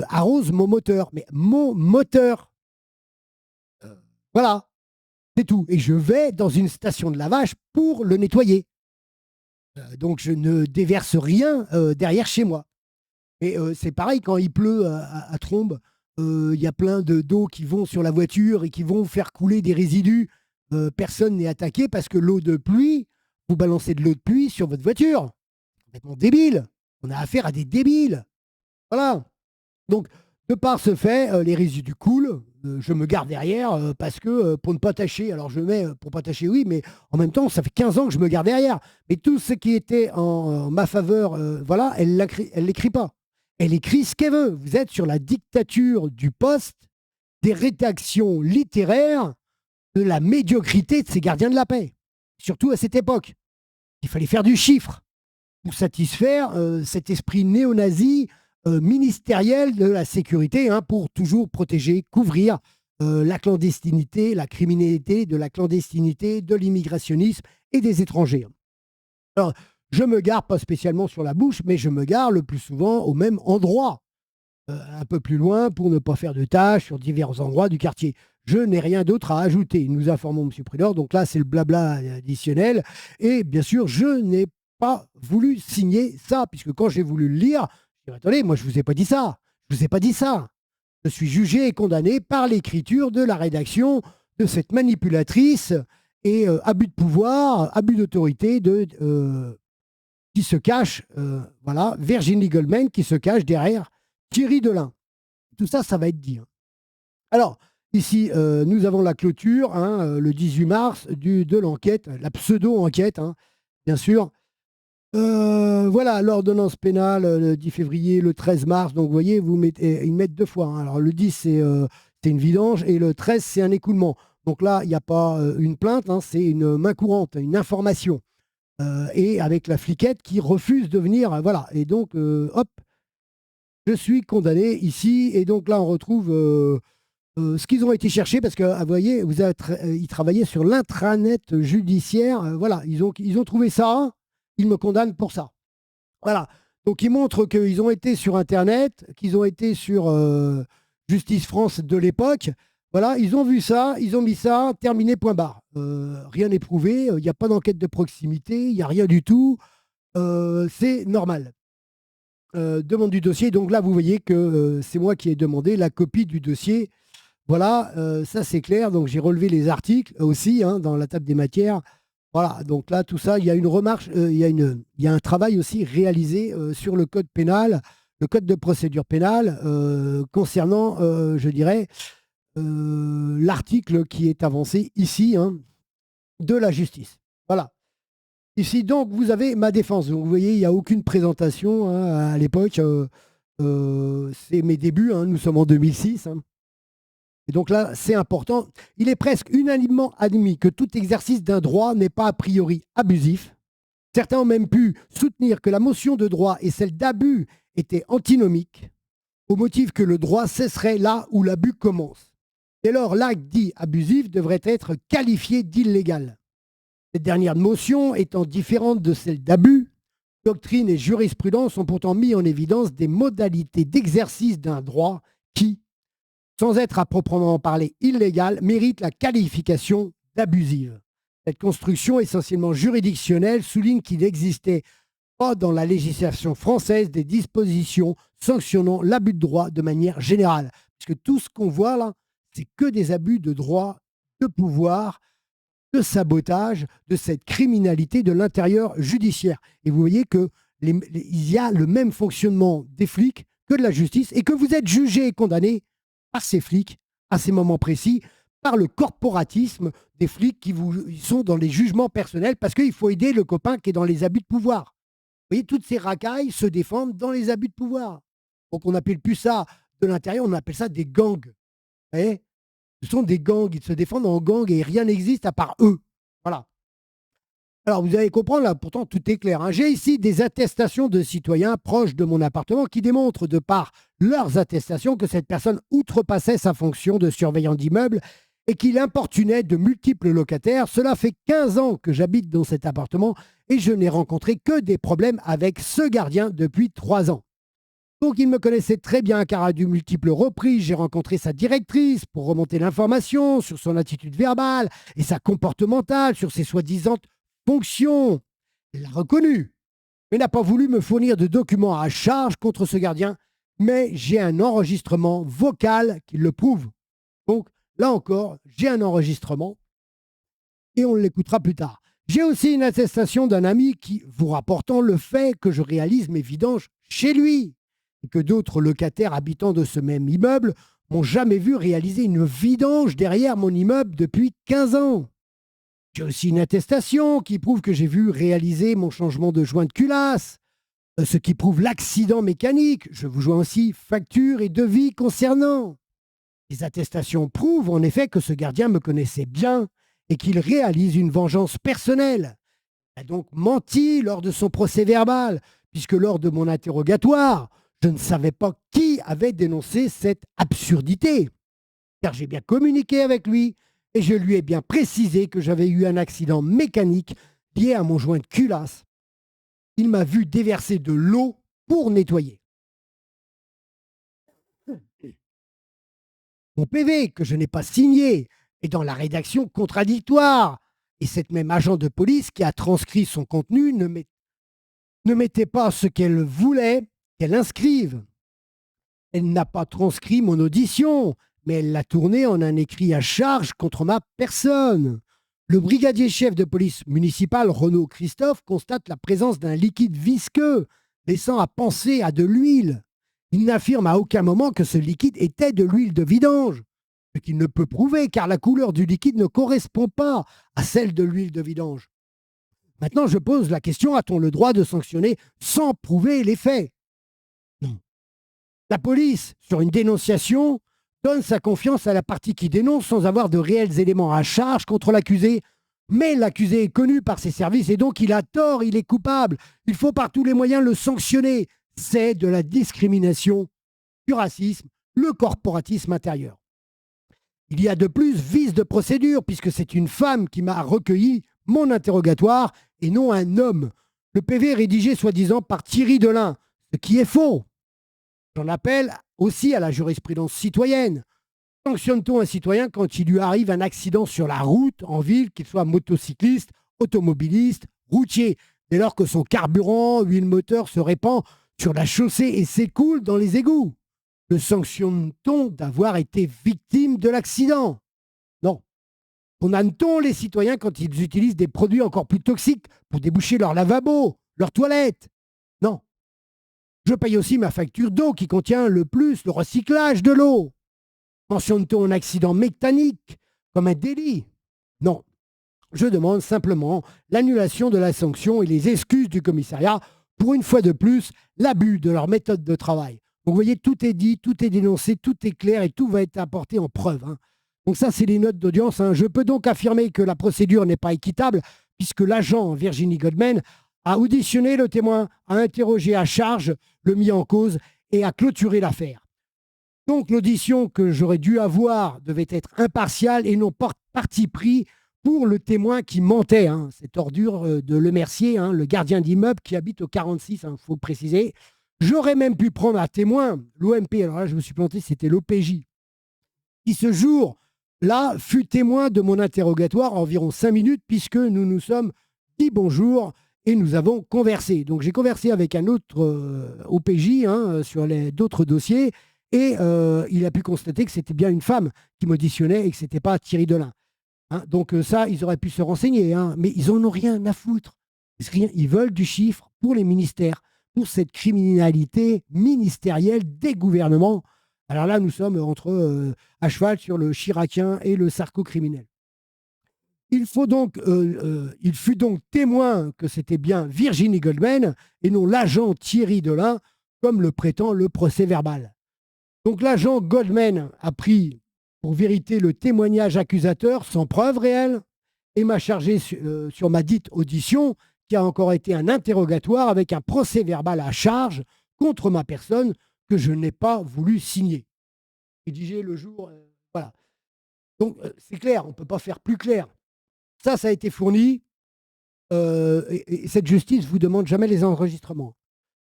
arrose mon moteur. Mais mon moteur, voilà, c'est tout. Et je vais dans une station de lavage pour le nettoyer. Donc, je ne déverse rien derrière chez moi. Et c'est pareil quand il pleut à trombe. Il y a plein d'eau qui vont sur la voiture et qui vont faire couler des résidus. Personne n'est attaqué parce que l'eau de pluie, vous balancez de l'eau de pluie sur votre voiture. C'est complètement débile. On a affaire à des débiles. Voilà. Donc, de par ce fait, les résidus coulent. Je me garde derrière parce que pour ne pas tâcher, alors je mets pour pas tâcher, oui, mais en même temps, ça fait 15 ans que je me garde derrière. Mais tout ce qui était en ma faveur, voilà, elle l'écrit pas. Elle écrit ce qu'elle veut. Vous êtes sur la dictature du poste, des rédactions littéraires, de la médiocrité de ces gardiens de la paix. Surtout à cette époque. Il fallait faire du chiffre pour satisfaire cet esprit néo-nazi ministériel de la sécurité, hein, pour toujours protéger, couvrir la clandestinité, la criminalité, de la clandestinité, de l'immigrationnisme et des étrangers. Alors, je me gare pas spécialement sur la bouche, mais je me gare le plus souvent au même endroit, un peu plus loin pour ne pas faire de tâches sur divers endroits du quartier. Je n'ai rien d'autre à ajouter. Nous informons M. Prudor. Donc là, c'est le blabla additionnel. Et bien sûr, je n'ai pas voulu signer ça, puisque quand j'ai voulu le lire, je dis, attendez, moi, je ne vous ai pas dit ça. Je ne vous ai pas dit ça. Je suis jugé et condamné par l'écriture de la rédaction de cette manipulatrice et abus de pouvoir, abus d'autorité qui se cache, voilà, Virginie Goldman qui se cache derrière Thierry Delin. Tout ça, ça va être dit. Alors, ici, nous avons la clôture, hein, le 18 mars de l'enquête, la pseudo-enquête, hein, bien sûr. Voilà, l'ordonnance pénale, le 10 février, le 13 mars. Donc, vous voyez, ils mettent 2 fois. Hein. Alors, le 10, c'est une vidange et le 13, c'est un écoulement. Donc là, il n'y a pas une plainte, hein, c'est une main courante, une information. Et avec la fliquette qui refuse de venir. Voilà. Et donc, hop, je suis condamné ici. Et donc là, on retrouve ce qu'ils ont été chercher parce que, vous voyez, ils travaillaient sur l'intranet judiciaire. Voilà, ils ont trouvé ça. Ils me condamnent pour ça. Voilà. Donc, ils montrent qu'ils ont été sur Internet, qu'ils ont été sur Justice France de l'époque. Voilà, ils ont vu ça, ils ont mis ça, terminé, point barre. Rien n'est prouvé, il n'y a pas d'enquête de proximité, il n'y a rien du tout. C'est normal. Demande du dossier. Donc là, vous voyez que c'est moi qui ai demandé la copie du dossier. Voilà, ça c'est clair. Donc j'ai relevé les articles aussi, hein, dans la table des matières. Voilà, donc là, tout ça, il y a une remarque, il y a un travail aussi réalisé sur le code pénal, le code de procédure pénale, concernant, je dirais, l'article qui est avancé ici, hein, de la justice. Voilà. Ici, donc, vous avez ma défense. Donc, vous voyez, il n'y a aucune présentation, hein, à l'époque. C'est mes débuts, hein, nous sommes en 2006. Hein. Et donc là, c'est important. Il est presque unanimement admis que tout exercice d'un droit n'est pas a priori abusif. Certains ont même pu soutenir que la motion de droit et celle d'abus étaient antinomiques, au motif que le droit cesserait là où l'abus commence. Dès lors, l'acte dit abusif devrait être qualifié d'illégal. Cette dernière notion étant différente de celle d'abus, doctrine et jurisprudence ont pourtant mis en évidence des modalités d'exercice d'un droit qui, sans être à proprement parler illégale, mérite la qualification d'abusive. Cette construction essentiellement juridictionnelle souligne qu'il n'existait pas dans la législation française des dispositions sanctionnant l'abus de droit de manière générale. Parce que tout ce qu'on voit là, c'est que des abus de droit, de pouvoir, de sabotage, de cette criminalité de l'intérieur judiciaire. Et vous voyez que il y a le même fonctionnement des flics que de la justice et que vous êtes jugé et condamné par ces flics à ces moments précis, par le corporatisme des flics qui ils sont dans les jugements personnels parce qu'il faut aider le copain qui est dans les abus de pouvoir. Vous voyez, toutes ces racailles se défendent dans les abus de pouvoir. Donc on n'appelle plus ça de l'intérieur, on appelle ça des gangs. Vous voyez, ce sont des gangs, ils se défendent en gang et rien n'existe à part eux. Voilà. Alors, vous allez comprendre, là, pourtant, tout est clair, hein. J'ai ici des attestations de citoyens proches de mon appartement qui démontrent, de par leurs attestations, que cette personne outrepassait sa fonction de surveillant d'immeuble et qu'il importunait de multiples locataires. Cela fait 15 ans que j'habite dans cet appartement et je n'ai rencontré que des problèmes avec ce gardien depuis 3 ans. Donc, il me connaissait très bien car à de multiples reprises, j'ai rencontré sa directrice pour remonter l'information sur son attitude verbale et sa comportementale, sur ses soi-disant fonctions. Elle l'a reconnu, mais n'a pas voulu me fournir de documents à charge contre ce gardien, mais j'ai un enregistrement vocal qui le prouve. Donc, là encore, j'ai un enregistrement et on l'écoutera plus tard. J'ai aussi une attestation d'un ami qui, vous rapportant le fait que je réalise mes vidanges chez lui et que d'autres locataires habitants de ce même immeuble m'ont jamais vu réaliser une vidange derrière mon immeuble depuis 15 ans. J'ai aussi une attestation qui prouve que j'ai vu réaliser mon changement de joint de culasse, ce qui prouve l'accident mécanique. Je vous joins aussi facture et devis concernant. Les attestations prouvent en effet que ce gardien me connaissait bien et qu'il réalise une vengeance personnelle. Il a donc menti lors de son procès verbal, puisque lors de mon interrogatoire, je ne savais pas qui avait dénoncé cette absurdité. Car j'ai bien communiqué avec lui et je lui ai bien précisé que j'avais eu un accident mécanique lié à mon joint de culasse. Il m'a vu déverser de l'eau pour nettoyer. Mon PV, que je n'ai pas signé, est dans la rédaction contradictoire. Et cette même agent de police qui a transcrit son contenu ne mettait pas ce qu'elle voulait qu'elle inscrive. Elle n'a pas transcrit mon audition, mais elle l'a tourné en un écrit à charge contre ma personne. Le brigadier chef de police municipale, Renaud Christophe, constate la présence d'un liquide visqueux, laissant à penser à de l'huile. Il n'affirme à aucun moment que ce liquide était de l'huile de vidange, ce qu'il ne peut prouver car la couleur du liquide ne correspond pas à celle de l'huile de vidange. Maintenant, je pose la question, a-t-on le droit de sanctionner sans prouver les faits? Non. La police, sur une dénonciation, donne sa confiance à la partie qui dénonce sans avoir de réels éléments à charge contre l'accusé. Mais l'accusé est connu par ses services et donc il a tort, il est coupable. Il faut par tous les moyens le sanctionner. C'est de la discrimination, du racisme, le corporatisme intérieur. Il y a de plus vice de procédure puisque c'est une femme qui m'a recueilli mon interrogatoire et non un homme. Le PV est rédigé soi-disant par Thierry Delin, ce qui est faux. J'en appelle aussi à la jurisprudence citoyenne. Sanctionne-t-on un citoyen quand il lui arrive un accident sur la route, en ville, qu'il soit motocycliste, automobiliste, routier, dès lors que son carburant, huile moteur se répand sur la chaussée et s'écoule dans les égouts? Le sanctionne-t-on d'avoir été victime de l'accident? Non. Condamne-t-on les citoyens quand ils utilisent des produits encore plus toxiques pour déboucher leur lavabo, leurs toilettes? Non. Je paye aussi ma facture d'eau qui contient le plus le recyclage de l'eau. Mentionne-t-on un accident mécanique comme un délit? Non. Je demande simplement l'annulation de la sanction et les excuses du commissariat pour une fois de plus l'abus de leur méthode de travail. Donc vous voyez, tout est dit, tout est dénoncé, tout est clair et tout va être apporté en preuve, hein. Donc ça, c'est les notes d'audience, hein. Je peux donc affirmer que la procédure n'est pas équitable puisque l'agent Virginie Goldman a auditionné le témoin, a interrogé à charge le mis en cause et a clôturé l'affaire. Donc l'audition que j'aurais dû avoir devait être impartiale et non parti pris pour le témoin qui mentait, hein. Cette ordure de Lemercier, hein, le gardien d'immeuble qui habite au 46, il faut préciser. J'aurais même pu prendre à témoin l'OMP, alors là je me suis planté, c'était l'OPJ, qui ce jour-là fut témoin de mon interrogatoire environ 5 minutes puisque nous nous sommes dit bonjour et nous avons conversé. Donc j'ai conversé avec un autre OPJ, hein, sur d'autres dossiers Et il a pu constater que c'était bien une femme qui m'auditionnait et que ce n'était pas Thierry Delin. Hein. Donc ça, ils auraient pu se renseigner, hein, mais ils n'en ont rien à foutre. Rien, ils veulent du chiffre pour les ministères, pour cette criminalité ministérielle des gouvernements. Alors là, nous sommes à cheval sur le chiracien et le sarco-criminel. Il fut donc témoin que c'était bien Virginie Goldman et non l'agent Thierry Delin, comme le prétend le procès-verbal. Donc l'agent Goldman a pris pour vérité le témoignage accusateur sans preuve réelle et m'a chargé sur ma dite audition, qui a encore été un interrogatoire avec un procès-verbal à charge contre ma personne que je n'ai pas voulu signer. Rédigé le jour. Voilà. Donc c'est clair, on ne peut pas faire plus clair. Ça a été fourni. Et cette justice ne vous demande jamais les enregistrements.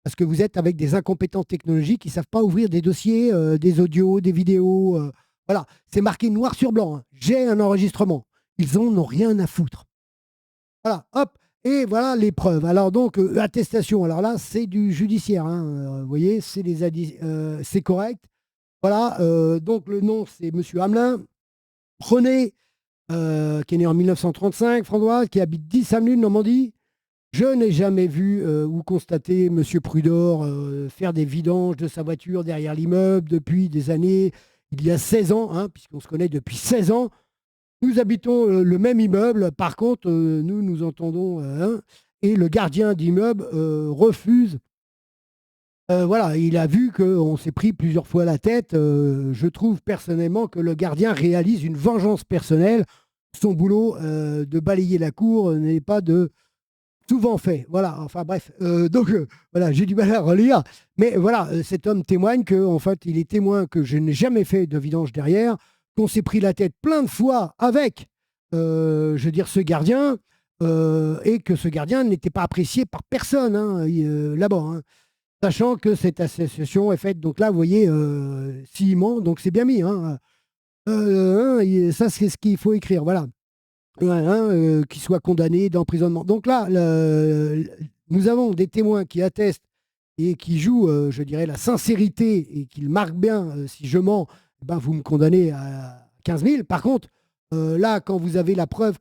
Parce que vous êtes avec des incompétents technologiques qui ne savent pas ouvrir des dossiers, des audios, des vidéos. Voilà, c'est marqué noir sur blanc. Hein. J'ai un enregistrement. Ils en ont rien à foutre. Voilà, hop, et voilà les preuves. Alors donc, attestation, alors là, c'est du judiciaire. Hein. Vous voyez, c'est correct. Voilà, donc le nom, c'est M. Hamelin. René, qui est né en 1935, François, qui habite 10 avenues de Normandie. Je n'ai jamais vu ou constaté M. Prudor faire des vidanges de sa voiture derrière l'immeuble depuis des années, il y a 16 ans, hein, puisqu'on se connaît depuis 16 ans. Nous habitons le même immeuble. Par contre, nous entendons, et le gardien d'immeuble refuse. Voilà, il a vu qu'on s'est pris plusieurs fois la tête. Je trouve personnellement que le gardien réalise une vengeance personnelle. Son boulot de balayer la cour n'est pas de souvent fait. Voilà, enfin bref. Voilà, j'ai du mal à relire. Mais voilà, cet homme témoigne qu'en fait, il est témoin que je n'ai jamais fait de vidange derrière, qu'on s'est pris la tête plein de fois avec, je veux dire, ce gardien, et que ce gardien n'était pas apprécié par personne hein, là-bas. Hein. Sachant que cette association est faite, donc là, vous voyez, ciment, donc c'est bien mis. Hein. Ça, c'est ce qu'il faut écrire, voilà. Qu'il soit condamné d'emprisonnement. Donc là, nous avons des témoins qui attestent et qui jouent, je dirais, la sincérité et qui le marquent bien. Si je mens, ben, vous me condamnez à 15 000. Par contre, là, quand vous avez la preuve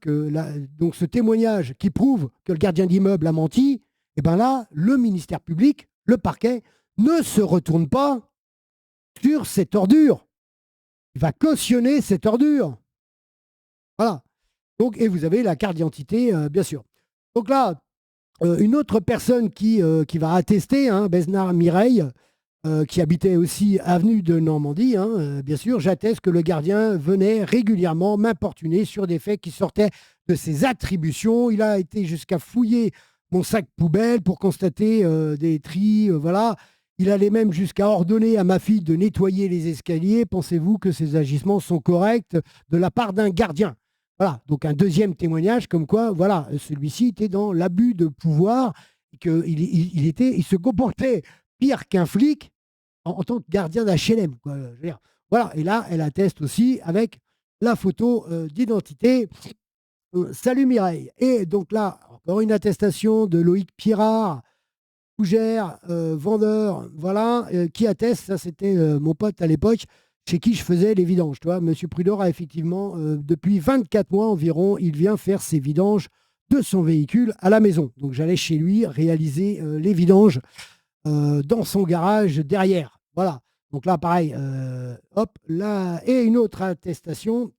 donc ce témoignage qui prouve que le gardien d'immeuble a menti, et ben là, le ministère public, le parquet, ne se retourne pas sur cette ordure. Il va cautionner cette ordure. Voilà. Donc, et vous avez la carte d'identité, bien sûr. Donc là, une autre personne qui va attester, hein, Besnard Mireille, qui habitait aussi avenue de Normandie, hein, bien sûr, j'atteste que le gardien venait régulièrement m'importuner sur des faits qui sortaient de ses attributions. Il a été jusqu'à fouiller mon sac poubelle pour constater des tris, voilà. Il allait même jusqu'à ordonner à ma fille de nettoyer les escaliers. Pensez-vous que ces agissements sont corrects de la part d'un gardien ? Voilà, donc un deuxième témoignage comme quoi, voilà, celui-ci était dans l'abus de pouvoir, il se comportait pire qu'un flic en tant que gardien d'HLM. Voilà, et là, elle atteste aussi avec la photo d'identité. Salut Mireille. Et donc là, encore une attestation de Loïc Pirard, fougère, vendeur, voilà, qui atteste, ça c'était mon pote à l'époque, chez qui je faisais les vidanges. Tu vois, Monsieur Prudor a effectivement, depuis 24 mois environ, il vient faire ses vidanges de son véhicule à la maison. Donc j'allais chez lui réaliser les vidanges dans son garage derrière. Voilà. Donc là, pareil, hop, là, et une autre attestation.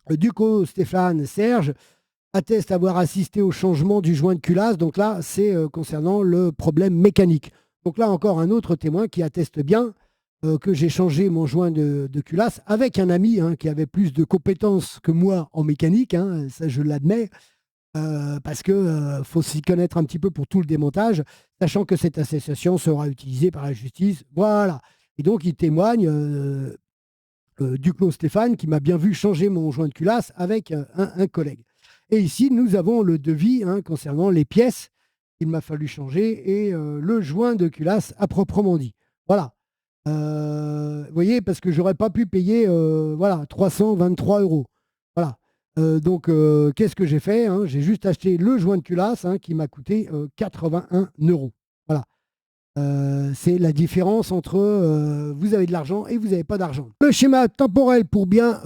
Ducos Stéphane Serge atteste avoir assisté au changement du joint de culasse. Donc là, c'est concernant le problème mécanique. Donc là, encore un autre témoin qui atteste bien que j'ai changé mon joint de culasse avec un ami hein, qui avait plus de compétences que moi en mécanique, hein, ça je l'admets, parce qu'il faut s'y connaître un petit peu pour tout le démontage, sachant que cette association sera utilisée par la justice. Voilà. Et donc il témoigne, Duclos Stéphane, qui m'a bien vu changer mon joint de culasse avec un collègue. Et ici, nous avons le devis hein, concernant les pièces qu'il m'a fallu changer et le joint de culasse à proprement dit. Voilà. Vous voyez, parce que j'aurais pas pu payer voilà, 323 euros. Voilà. Donc, qu'est-ce que j'ai fait hein. J'ai juste acheté le joint de culasse hein, qui m'a coûté 81 euros. Voilà. C'est la différence entre vous avez de l'argent et vous n'avez pas d'argent. Le schéma temporel pour bien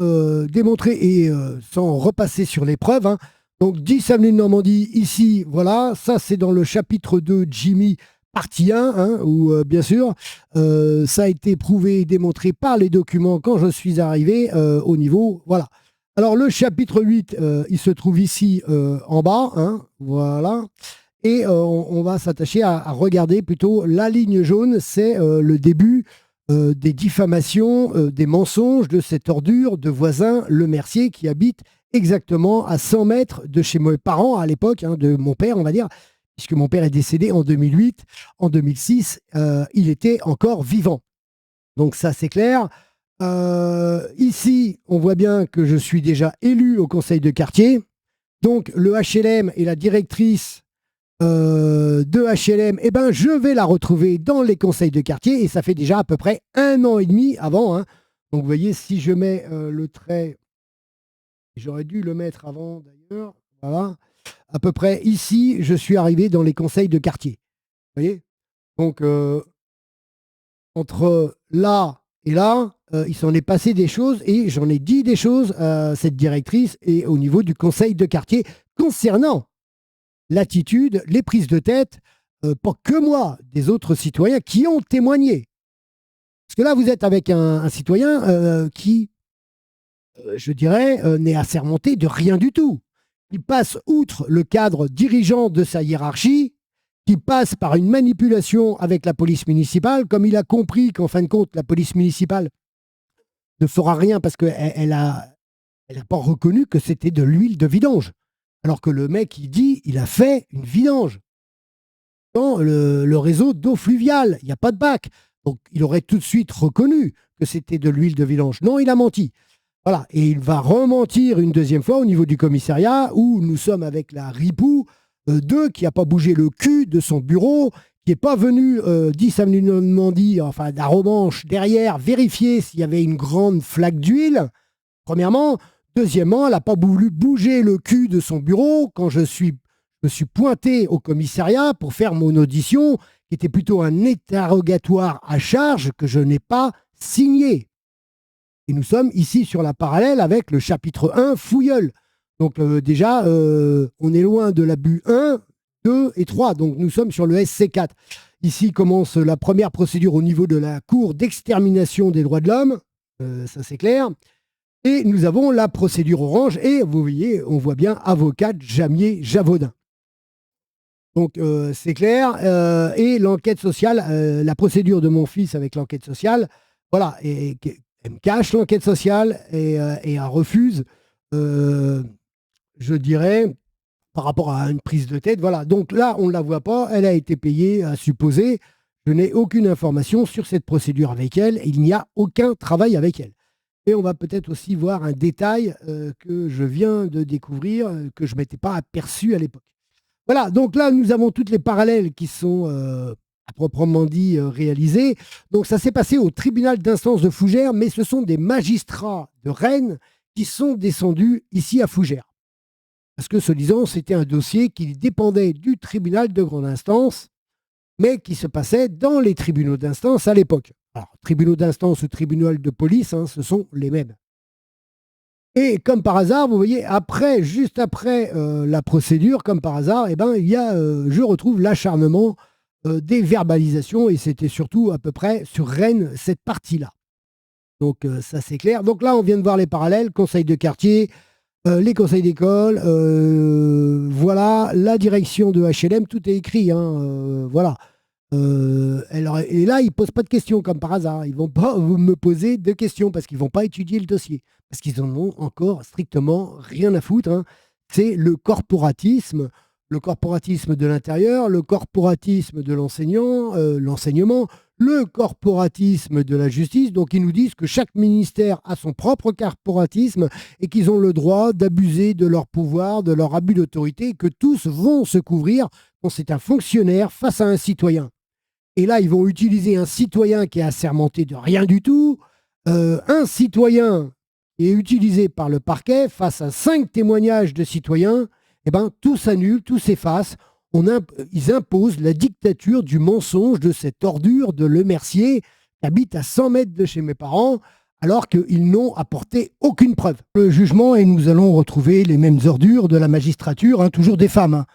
démontrer et sans repasser sur les preuves, hein. Donc 10 avenue de Normandie, ici, voilà, ça c'est dans le chapitre 2, Jimmy, partie 1, hein, où bien sûr, ça a été prouvé et démontré par les documents quand je suis arrivé au niveau, voilà. Alors le chapitre 8, il se trouve ici en bas, hein, voilà. Et on va s'attacher à regarder plutôt la ligne jaune, c'est le début des diffamations, des mensonges de cette ordure de voisin, le Mercier, qui habite exactement à 100 mètres de chez mes parents à l'époque, hein, de mon père, on va dire, puisque mon père est décédé en 2008. En 2006, il était encore vivant. Donc ça, c'est clair. Ici, on voit bien que je suis déjà élu au conseil de quartier. Donc le HLM et la directrice de HLM, eh ben, je vais la retrouver dans les conseils de quartier et ça fait déjà à peu près 1 an et demi avant, hein. Donc vous voyez, si je mets le trait, j'aurais dû le mettre avant d'ailleurs, voilà, à peu près ici, je suis arrivé dans les conseils de quartier. Vous voyez. Donc entre là et là, il s'en est passé des choses et j'en ai dit des choses à cette directrice et au niveau du conseil de quartier concernant l'attitude, les prises de tête, pas que moi, des autres citoyens qui ont témoigné. Parce que là, vous êtes avec un citoyen qui, je dirais, n'est assermenté de rien du tout. Il passe outre le cadre dirigeant de sa hiérarchie, qui passe par une manipulation avec la police municipale, comme il a compris qu'en fin de compte, la police municipale ne fera rien parce qu'elle n'a pas reconnu que c'était de l'huile de vidange. Alors que le mec, il dit, il a fait une vidange dans le réseau d'eau fluviale. Il n'y a pas de bac. Donc, il aurait tout de suite reconnu que c'était de l'huile de vidange. Non, il a menti. Voilà. Et il va rementir une deuxième fois au niveau du commissariat où nous sommes avec la Ripou 2 qui n'a pas bougé le cul de son bureau, qui n'est pas venu 10 avenue de Normandie, enfin d'Aromanche, derrière, vérifier s'il y avait une grande flaque d'huile, premièrement. Deuxièmement, elle n'a pas voulu bouger le cul de son bureau quand je me suis pointé au commissariat pour faire mon audition, qui était plutôt un interrogatoire à charge que je n'ai pas signé. Et nous sommes ici sur la parallèle avec le chapitre 1, Fouilleul. Donc déjà, on est loin de l'abus 1, 2 et 3. Donc nous sommes sur le SC4. Ici commence la première procédure au niveau de la Cour d'extermination des droits de l'homme. Ça, c'est clair. Et nous avons la procédure orange. Et vous voyez, on voit bien avocat Jamier Javaudin. Donc c'est clair. Et l'enquête sociale, la procédure de mon fils avec l'enquête sociale, voilà, et elle me cache l'enquête sociale et elle refuse, je dirais, par rapport à une prise de tête. Voilà. Donc là, on ne la voit pas. Elle a été payée, à supposer. Je n'ai aucune information sur cette procédure avec elle. Il n'y a aucun travail avec elle. Et on va peut-être aussi voir un détail que je viens de découvrir, que je ne m'étais pas aperçu à l'époque. Voilà, donc là, nous avons toutes les parallèles qui sont, à proprement dit, réalisées. Donc ça s'est passé au tribunal d'instance de Fougères, mais ce sont des magistrats de Rennes qui sont descendus ici à Fougères. Parce que, se disant, c'était un dossier qui dépendait du tribunal de grande instance, mais qui se passait dans les tribunaux d'instance à l'époque. Alors, tribunaux d'instance ou tribunal de police, hein, ce sont les mêmes. Et comme par hasard, vous voyez, après, juste après la procédure, comme par hasard, eh ben, il y a, je retrouve l'acharnement des verbalisations, et c'était surtout à peu près sur Rennes, cette partie-là. Donc ça, c'est clair. Donc là, on vient de voir les parallèles, conseil de quartier, les conseils d'école, voilà, la direction de HLM, tout est écrit, hein, voilà. Et là, ils ne posent pas de questions, comme par hasard. Ils ne vont pas me poser de questions parce qu'ils ne vont pas étudier le dossier. Parce qu'ils en ont encore strictement rien à foutre, hein. C'est le corporatisme de l'intérieur, le corporatisme de l'enseignement, le corporatisme de la justice. Donc, ils nous disent que chaque ministère a son propre corporatisme et qu'ils ont le droit d'abuser de leur pouvoir, de leur abus d'autorité, et que tous vont se couvrir quand c'est un fonctionnaire face à un citoyen. Et là, ils vont utiliser un citoyen qui est assermenté de rien du tout, un citoyen qui est utilisé par le parquet face à 5 témoignages de citoyens. Eh ben, tout s'annule, tout s'efface. ils imposent la dictature du mensonge de cette ordure de Lemercier qui habite à 100 mètres de chez mes parents, alors qu'ils n'ont apporté aucune preuve. Le jugement, et nous allons retrouver les mêmes ordures de la magistrature, toujours des femmes.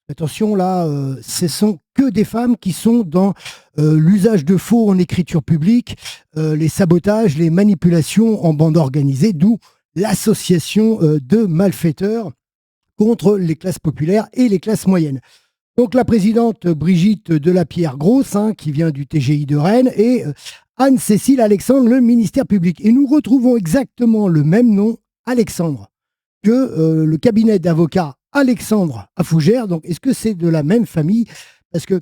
Attention, là, ce sont que des femmes qui sont dans l'usage de faux en écriture publique, les sabotages, les manipulations en bande organisée, d'où l'association de malfaiteurs contre les classes populaires et les classes moyennes. Donc la présidente Brigitte Delapierre-Grosse, qui vient du TGI de Rennes, et Anne-Cécile Alexandre, le ministère public. Et nous retrouvons exactement le même nom, Alexandre, que le cabinet d'avocats Alexandre à Fougères. Donc est-ce que c'est de la même famille? Parce que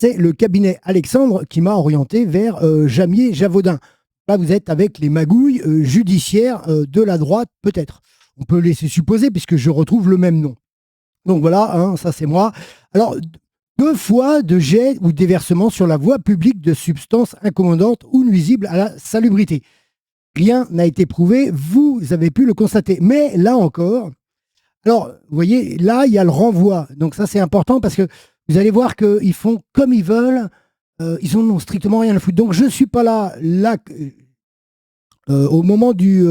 c'est le cabinet Alexandre qui m'a orienté vers Jamier-Javaudin. Là, vous êtes avec les magouilles judiciaires de la droite, peut-être. On peut laisser supposer, puisque je retrouve le même nom. Donc voilà, ça c'est moi. Alors, 2 fois de jet ou déversement sur la voie publique de substances incommodantes ou nuisibles à la salubrité. Rien n'a été prouvé, vous avez pu le constater. Mais là encore, alors, vous voyez, là, il y a le renvoi. Donc ça, c'est important parce que vous allez voir qu'ils font comme ils veulent. Ils n'en ont strictement rien à foutre. Donc, je ne suis pas là au moment du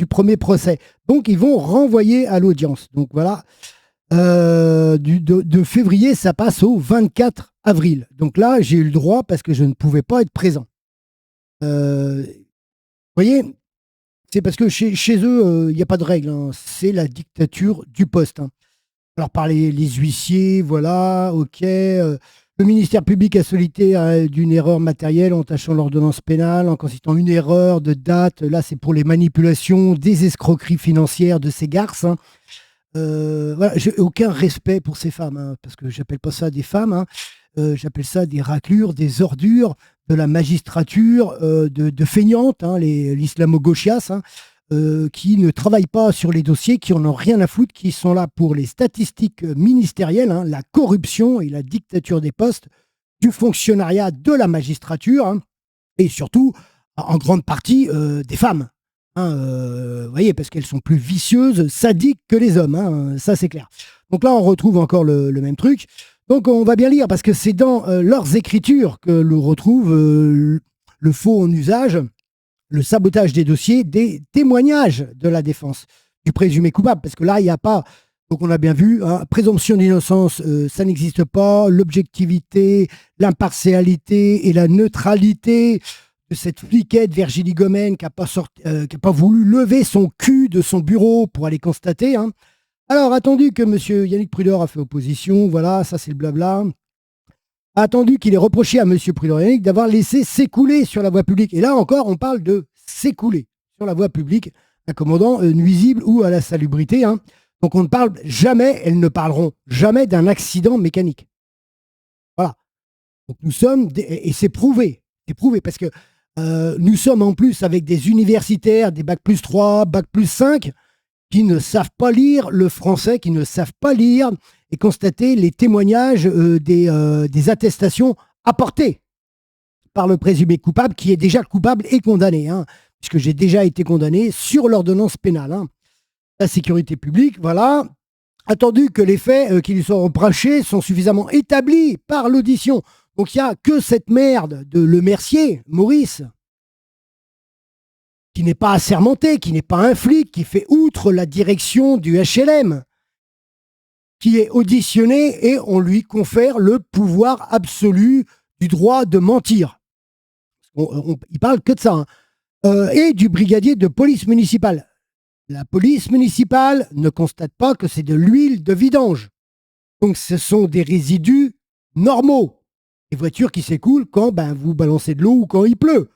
premier procès. Donc, ils vont renvoyer à l'audience. Donc, voilà. De février, ça passe au 24 avril. Donc là, j'ai eu le droit parce que je ne pouvais pas être présent. Vous voyez, c'est parce que chez eux, il n'y a pas de règle. C'est la dictature du poste. Alors, par les huissiers, voilà, ok. Le ministère public a sollicité d'une erreur matérielle en tachant l'ordonnance pénale, en constatant une erreur de date. Là, c'est pour les manipulations, des escroqueries financières de ces garces. Voilà, j'ai aucun respect pour ces femmes, parce que j'appelle pas ça des femmes, j'appelle ça des raclures, des ordures de la magistrature, de feignantes, l'islamo-gauchias, qui ne travaillent pas sur les dossiers, qui en ont rien à foutre, qui sont là pour les statistiques ministérielles, la corruption et la dictature des postes, du fonctionnariat, de la magistrature, et surtout, en grande partie, des femmes. Vous voyez, parce qu'elles sont plus vicieuses, sadiques que les hommes, ça c'est clair. Donc là, on retrouve encore le même truc. Donc on va bien lire, parce que c'est dans leurs écritures que l'on retrouve le faux en usage, le sabotage des dossiers, des témoignages de la défense du présumé coupable, parce que là, il n'y a pas, donc on a bien vu, présomption d'innocence, ça n'existe pas, l'objectivité, l'impartialité et la neutralité de cette fliquette Virginie Gomène qui n'a pas voulu lever son cul de son bureau pour aller constater. Alors, attendu que M. Yannick Prudor a fait opposition, voilà, ça c'est le blabla. Attendu qu'il ait reproché à M. Prudor-Yannick d'avoir laissé s'écouler sur la voie publique. Et là encore, on parle de s'écouler sur la voie publique, incommodant, nuisible ou à la salubrité. Donc on ne parle jamais, elles ne parleront jamais d'un accident mécanique. Voilà. Donc nous sommes, et c'est prouvé parce que nous sommes en plus avec des universitaires, des bac plus 3, bac plus 5, qui ne savent pas lire le français, qui ne savent pas lire et constater les témoignages des attestations apportées par le présumé coupable, qui est déjà coupable et condamné, puisque j'ai déjà été condamné sur l'ordonnance pénale. La sécurité publique, voilà. Attendu que les faits qui lui sont reprochés sont suffisamment établis par l'audition. Donc il n'y a que cette merde de Lemercier, Maurice, qui n'est pas assermenté, qui n'est pas un flic, qui fait outre la direction du HLM, qui est auditionné et on lui confère le pouvoir absolu du droit de mentir. Il parle que de ça. Et du brigadier de police municipale. La police municipale ne constate pas que c'est de l'huile de vidange. Donc ce sont des résidus normaux. Des voitures qui s'écoulent quand vous balancez de l'eau ou quand il pleut.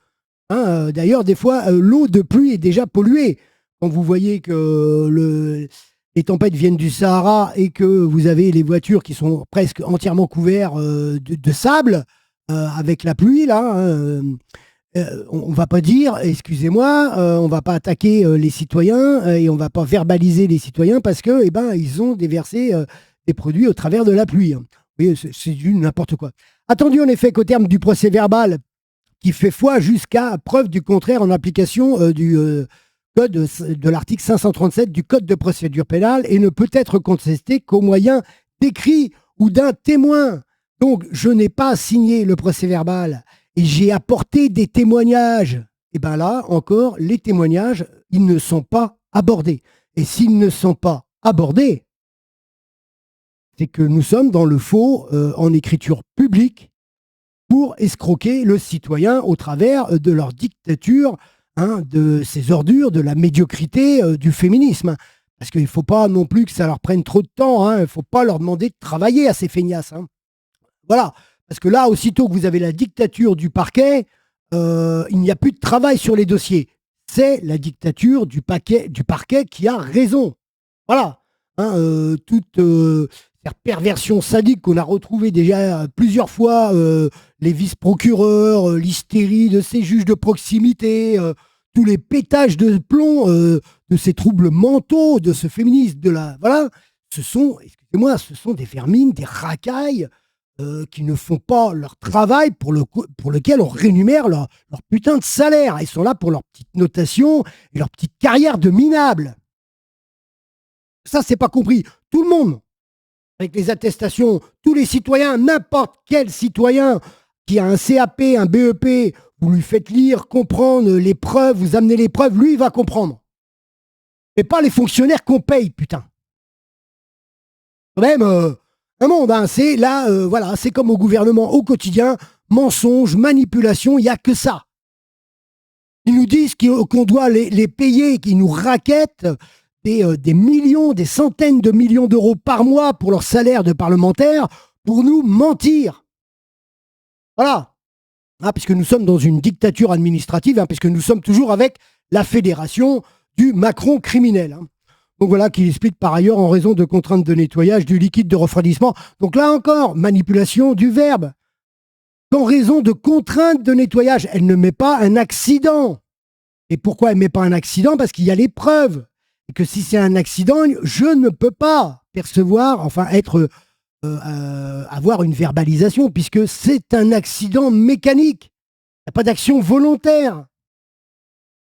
D'ailleurs, des fois, l'eau de pluie est déjà polluée. Quand vous voyez que les tempêtes viennent du Sahara et que vous avez les voitures qui sont presque entièrement couvertes de sable avec la pluie, là, on ne va pas dire, excusez-moi, on ne va pas attaquer les citoyens et on ne va pas verbaliser les citoyens parce que, ils ont déversé des produits au travers de la pluie. Vous voyez, c'est du n'importe quoi. Attendu en effet qu'au terme du procès verbal, qui fait foi jusqu'à preuve du contraire en application du code de l'article 537 du Code de procédure pénale et ne peut être contesté qu'au moyen d'écrits ou d'un témoin. Donc, je n'ai pas signé le procès-verbal et j'ai apporté des témoignages. Et bien là, encore, les témoignages, ils ne sont pas abordés. Et s'ils ne sont pas abordés, c'est que nous sommes dans le faux en écriture publique pour escroquer le citoyen au travers de leur dictature, hein, de ces ordures, de la médiocrité du féminisme. Parce qu'il ne faut pas non plus que ça leur prenne trop de temps. Hein. Il ne faut pas leur demander de travailler à ces feignasses. Hein. Voilà. Parce que là, aussitôt que vous avez la dictature du parquet, il n'y a plus de travail sur les dossiers. C'est la dictature du parquet qui a raison. Voilà. Hein, toute cette perversion sadique qu'on a retrouvée déjà plusieurs fois, les vice-procureurs, l'hystérie de ces juges de proximité, tous les pétages de plomb de ces troubles mentaux, de ce féminisme, voilà, excusez-moi, ce sont des vermines, des racailles qui ne font pas leur travail pour lequel on rémunère leur putain de salaire. Ils sont là pour leur petite notation et leur petite carrière de minable. Ça, c'est pas compris. Tout le monde, avec les attestations, tous les citoyens, n'importe quel citoyen qui a un CAP, un BEP, vous lui faites lire, comprendre les preuves, vous amenez les preuves, lui, il va comprendre. Mais pas les fonctionnaires qu'on paye, putain. Quand même, un monde, hein, c'est là, voilà, c'est comme au gouvernement au quotidien, mensonges, manipulation, il n'y a que ça. Ils nous disent qu'on doit les payer, qu'ils nous raquettent des millions, des centaines de millions d'euros par mois pour leur salaire de parlementaires, pour nous mentir. Voilà. Ah, puisque nous sommes dans une dictature administrative, hein, puisque nous sommes toujours avec la fédération du Macron criminel. Hein. Donc voilà, qui explique par ailleurs en raison de contraintes de nettoyage du liquide de refroidissement. Donc là encore, manipulation du verbe. En raison de contraintes de nettoyage, elle ne met pas un accident. Et pourquoi elle ne met pas un accident? Parce qu'il y a les preuves. Et que si c'est un accident, je ne peux pas percevoir, enfin avoir une verbalisation, puisque c'est un accident mécanique. Il n'y a pas d'action volontaire.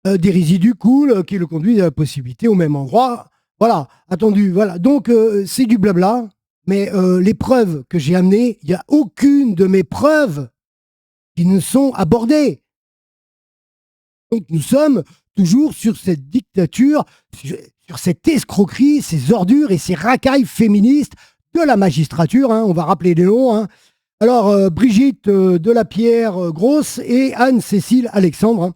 Des résidus coulent qui le conduisent à la possibilité au même endroit. Voilà, attendu, voilà. Donc, c'est du blabla, mais les preuves que j'ai amenées, il n'y a aucune de mes preuves qui ne sont abordées. Donc, nous sommes toujours sur cette dictature, sur cette escroquerie, ces ordures et ces racailles féministes de la magistrature. Hein, on va rappeler les noms. Hein. Alors, Brigitte Delapierre-Grosse et Anne-Cécile Alexandre, hein,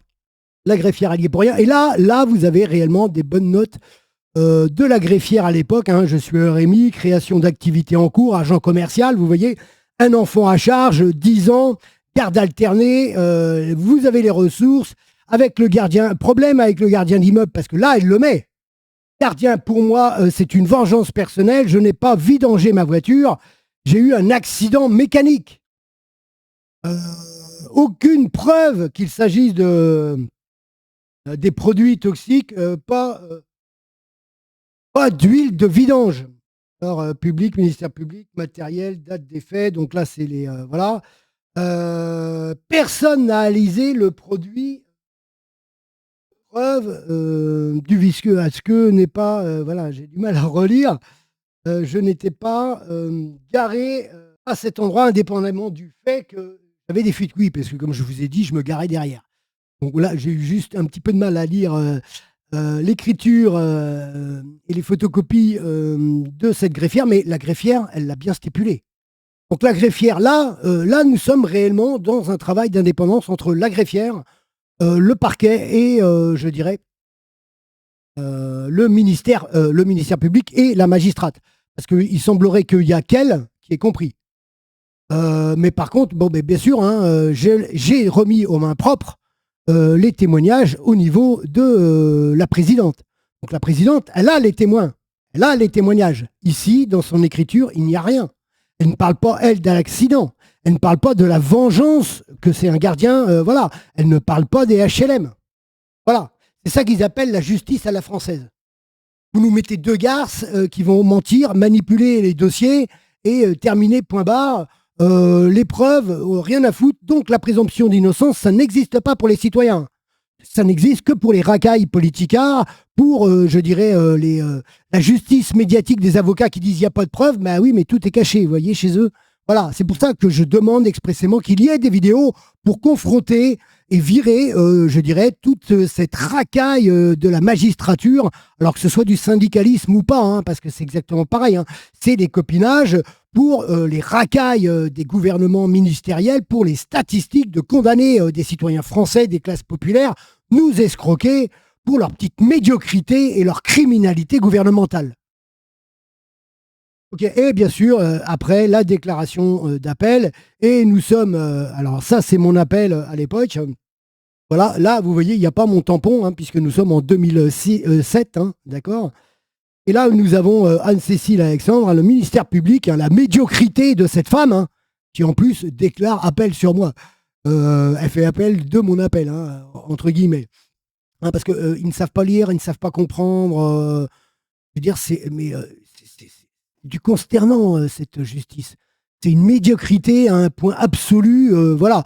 la greffière alliée pour rien. Et là, vous avez réellement des bonnes notes de la greffière à l'époque. Hein. Je suis Rémi, création d'activités en cours, agent commercial, vous voyez, un enfant à charge, 10 ans, garde alternée, vous avez les ressources. Avec le gardien, problème avec le gardien d'immeuble, parce que là, elle le met. Gardien, pour moi, c'est une vengeance personnelle. Je n'ai pas vidangé ma voiture. J'ai eu un accident mécanique. Aucune preuve qu'il s'agisse des produits toxiques, pas d'huile de vidange. Alors, public, ministère public, matériel, date des faits. Donc là, c'est les... voilà. Personne n'a analysé le produit. Preuve du visqueux à ce que n'est pas... voilà, j'ai du mal à relire. Je n'étais pas garé à cet endroit, indépendamment du fait que j'avais des fuites. Oui, parce que comme je vous ai dit, je me garais derrière. Donc là, j'ai eu juste un petit peu de mal à lire l'écriture et les photocopies de cette greffière, mais la greffière, elle l'a bien stipulé. Donc la greffière, là, nous sommes réellement dans un travail d'indépendance entre la greffière, le parquet et, je dirais, le ministère public et la magistrate. Parce qu'il semblerait qu'il y a qu'elle qui ait compris. Mais par contre, bon, bien sûr, hein, j'ai remis aux mains propres les témoignages au niveau de la présidente. Donc la présidente, elle a les témoins, elle a les témoignages. Ici, dans son écriture, il n'y a rien. Elle ne parle pas, elle, d'un accident. Elle ne parle pas de la vengeance que c'est un gardien. Voilà. Elle ne parle pas des HLM. Voilà. C'est ça qu'ils appellent la justice à la française. Vous nous mettez deux garces qui vont mentir, manipuler les dossiers et terminer point barre. Les preuves, rien à foutre. Donc la présomption d'innocence, ça n'existe pas pour les citoyens. Ça n'existe que pour les racailles politicards, pour, je dirais, la justice médiatique des avocats qui disent il n'y a pas de preuves. Bah oui, mais tout est caché, vous voyez, chez eux. Voilà, c'est pour ça que je demande expressément qu'il y ait des vidéos pour confronter et virer, je dirais, toute cette racaille de la magistrature, alors que ce soit du syndicalisme ou pas, hein, parce que c'est exactement pareil. Hein. C'est des copinages pour les racailles des gouvernements ministériels, pour les statistiques de condamner des citoyens français, des classes populaires, nous escroquer pour leur petite médiocrité et leur criminalité gouvernementale. Ok, et bien sûr, après la déclaration d'appel, et nous sommes, alors ça c'est mon appel à l'époque, voilà, là vous voyez, il n'y a pas mon tampon, hein, puisque nous sommes en 2007, hein, d'accord. Et là nous avons Anne-Cécile Alexandre, hein, le ministère public, hein, la médiocrité de cette femme, hein, qui en plus déclare appel sur moi. Elle fait appel de mon appel, hein, entre guillemets. Hein, parce qu'ils ne savent pas lire, ils ne savent pas comprendre. Je veux dire, c'est du consternant, cette justice. C'est une médiocrité à un point absolu. Voilà.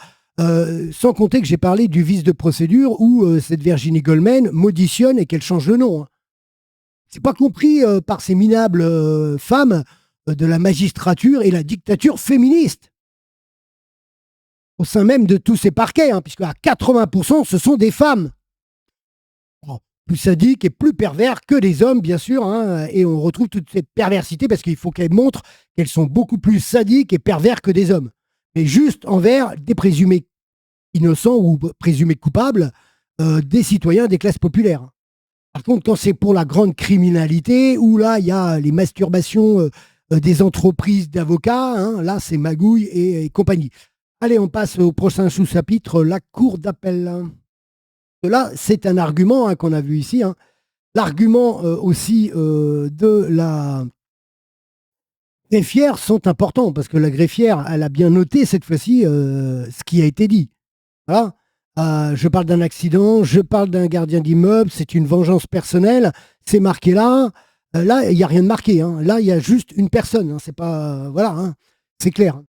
Sans compter que j'ai parlé du vice de procédure où cette Virginie Goldman m'auditionne et qu'elle change de nom. Hein. C'est pas compris par ces minables femmes de la magistrature et la dictature féministe. Au sein même de tous ces parquets, hein, puisque à 80%, ce sont des femmes. Bon, plus sadiques et plus pervers que les hommes, bien sûr, hein, et on retrouve toute cette perversité parce qu'il faut qu'elles montrent qu'elles sont beaucoup plus sadiques et pervers que des hommes, mais juste envers des présumés innocents ou présumés coupables, des citoyens des classes populaires. Par contre, quand c'est pour la grande criminalité, où là, il y a les masturbations des entreprises d'avocats, hein, là, c'est magouille et compagnie. Allez, on passe au prochain sous-chapitre, la cour d'appel. Là, c'est un argument hein, qu'on a vu ici. Hein. L'argument aussi de la greffière sont importants, parce que la greffière, elle a bien noté cette fois-ci ce qui a été dit. Voilà. Je parle d'un accident, je parle d'un gardien d'immeuble, c'est une vengeance personnelle, c'est marqué là. Là, il n'y a rien de marqué. Hein. Là, il y a juste une personne. Hein. C'est pas. Voilà, hein. C'est clair.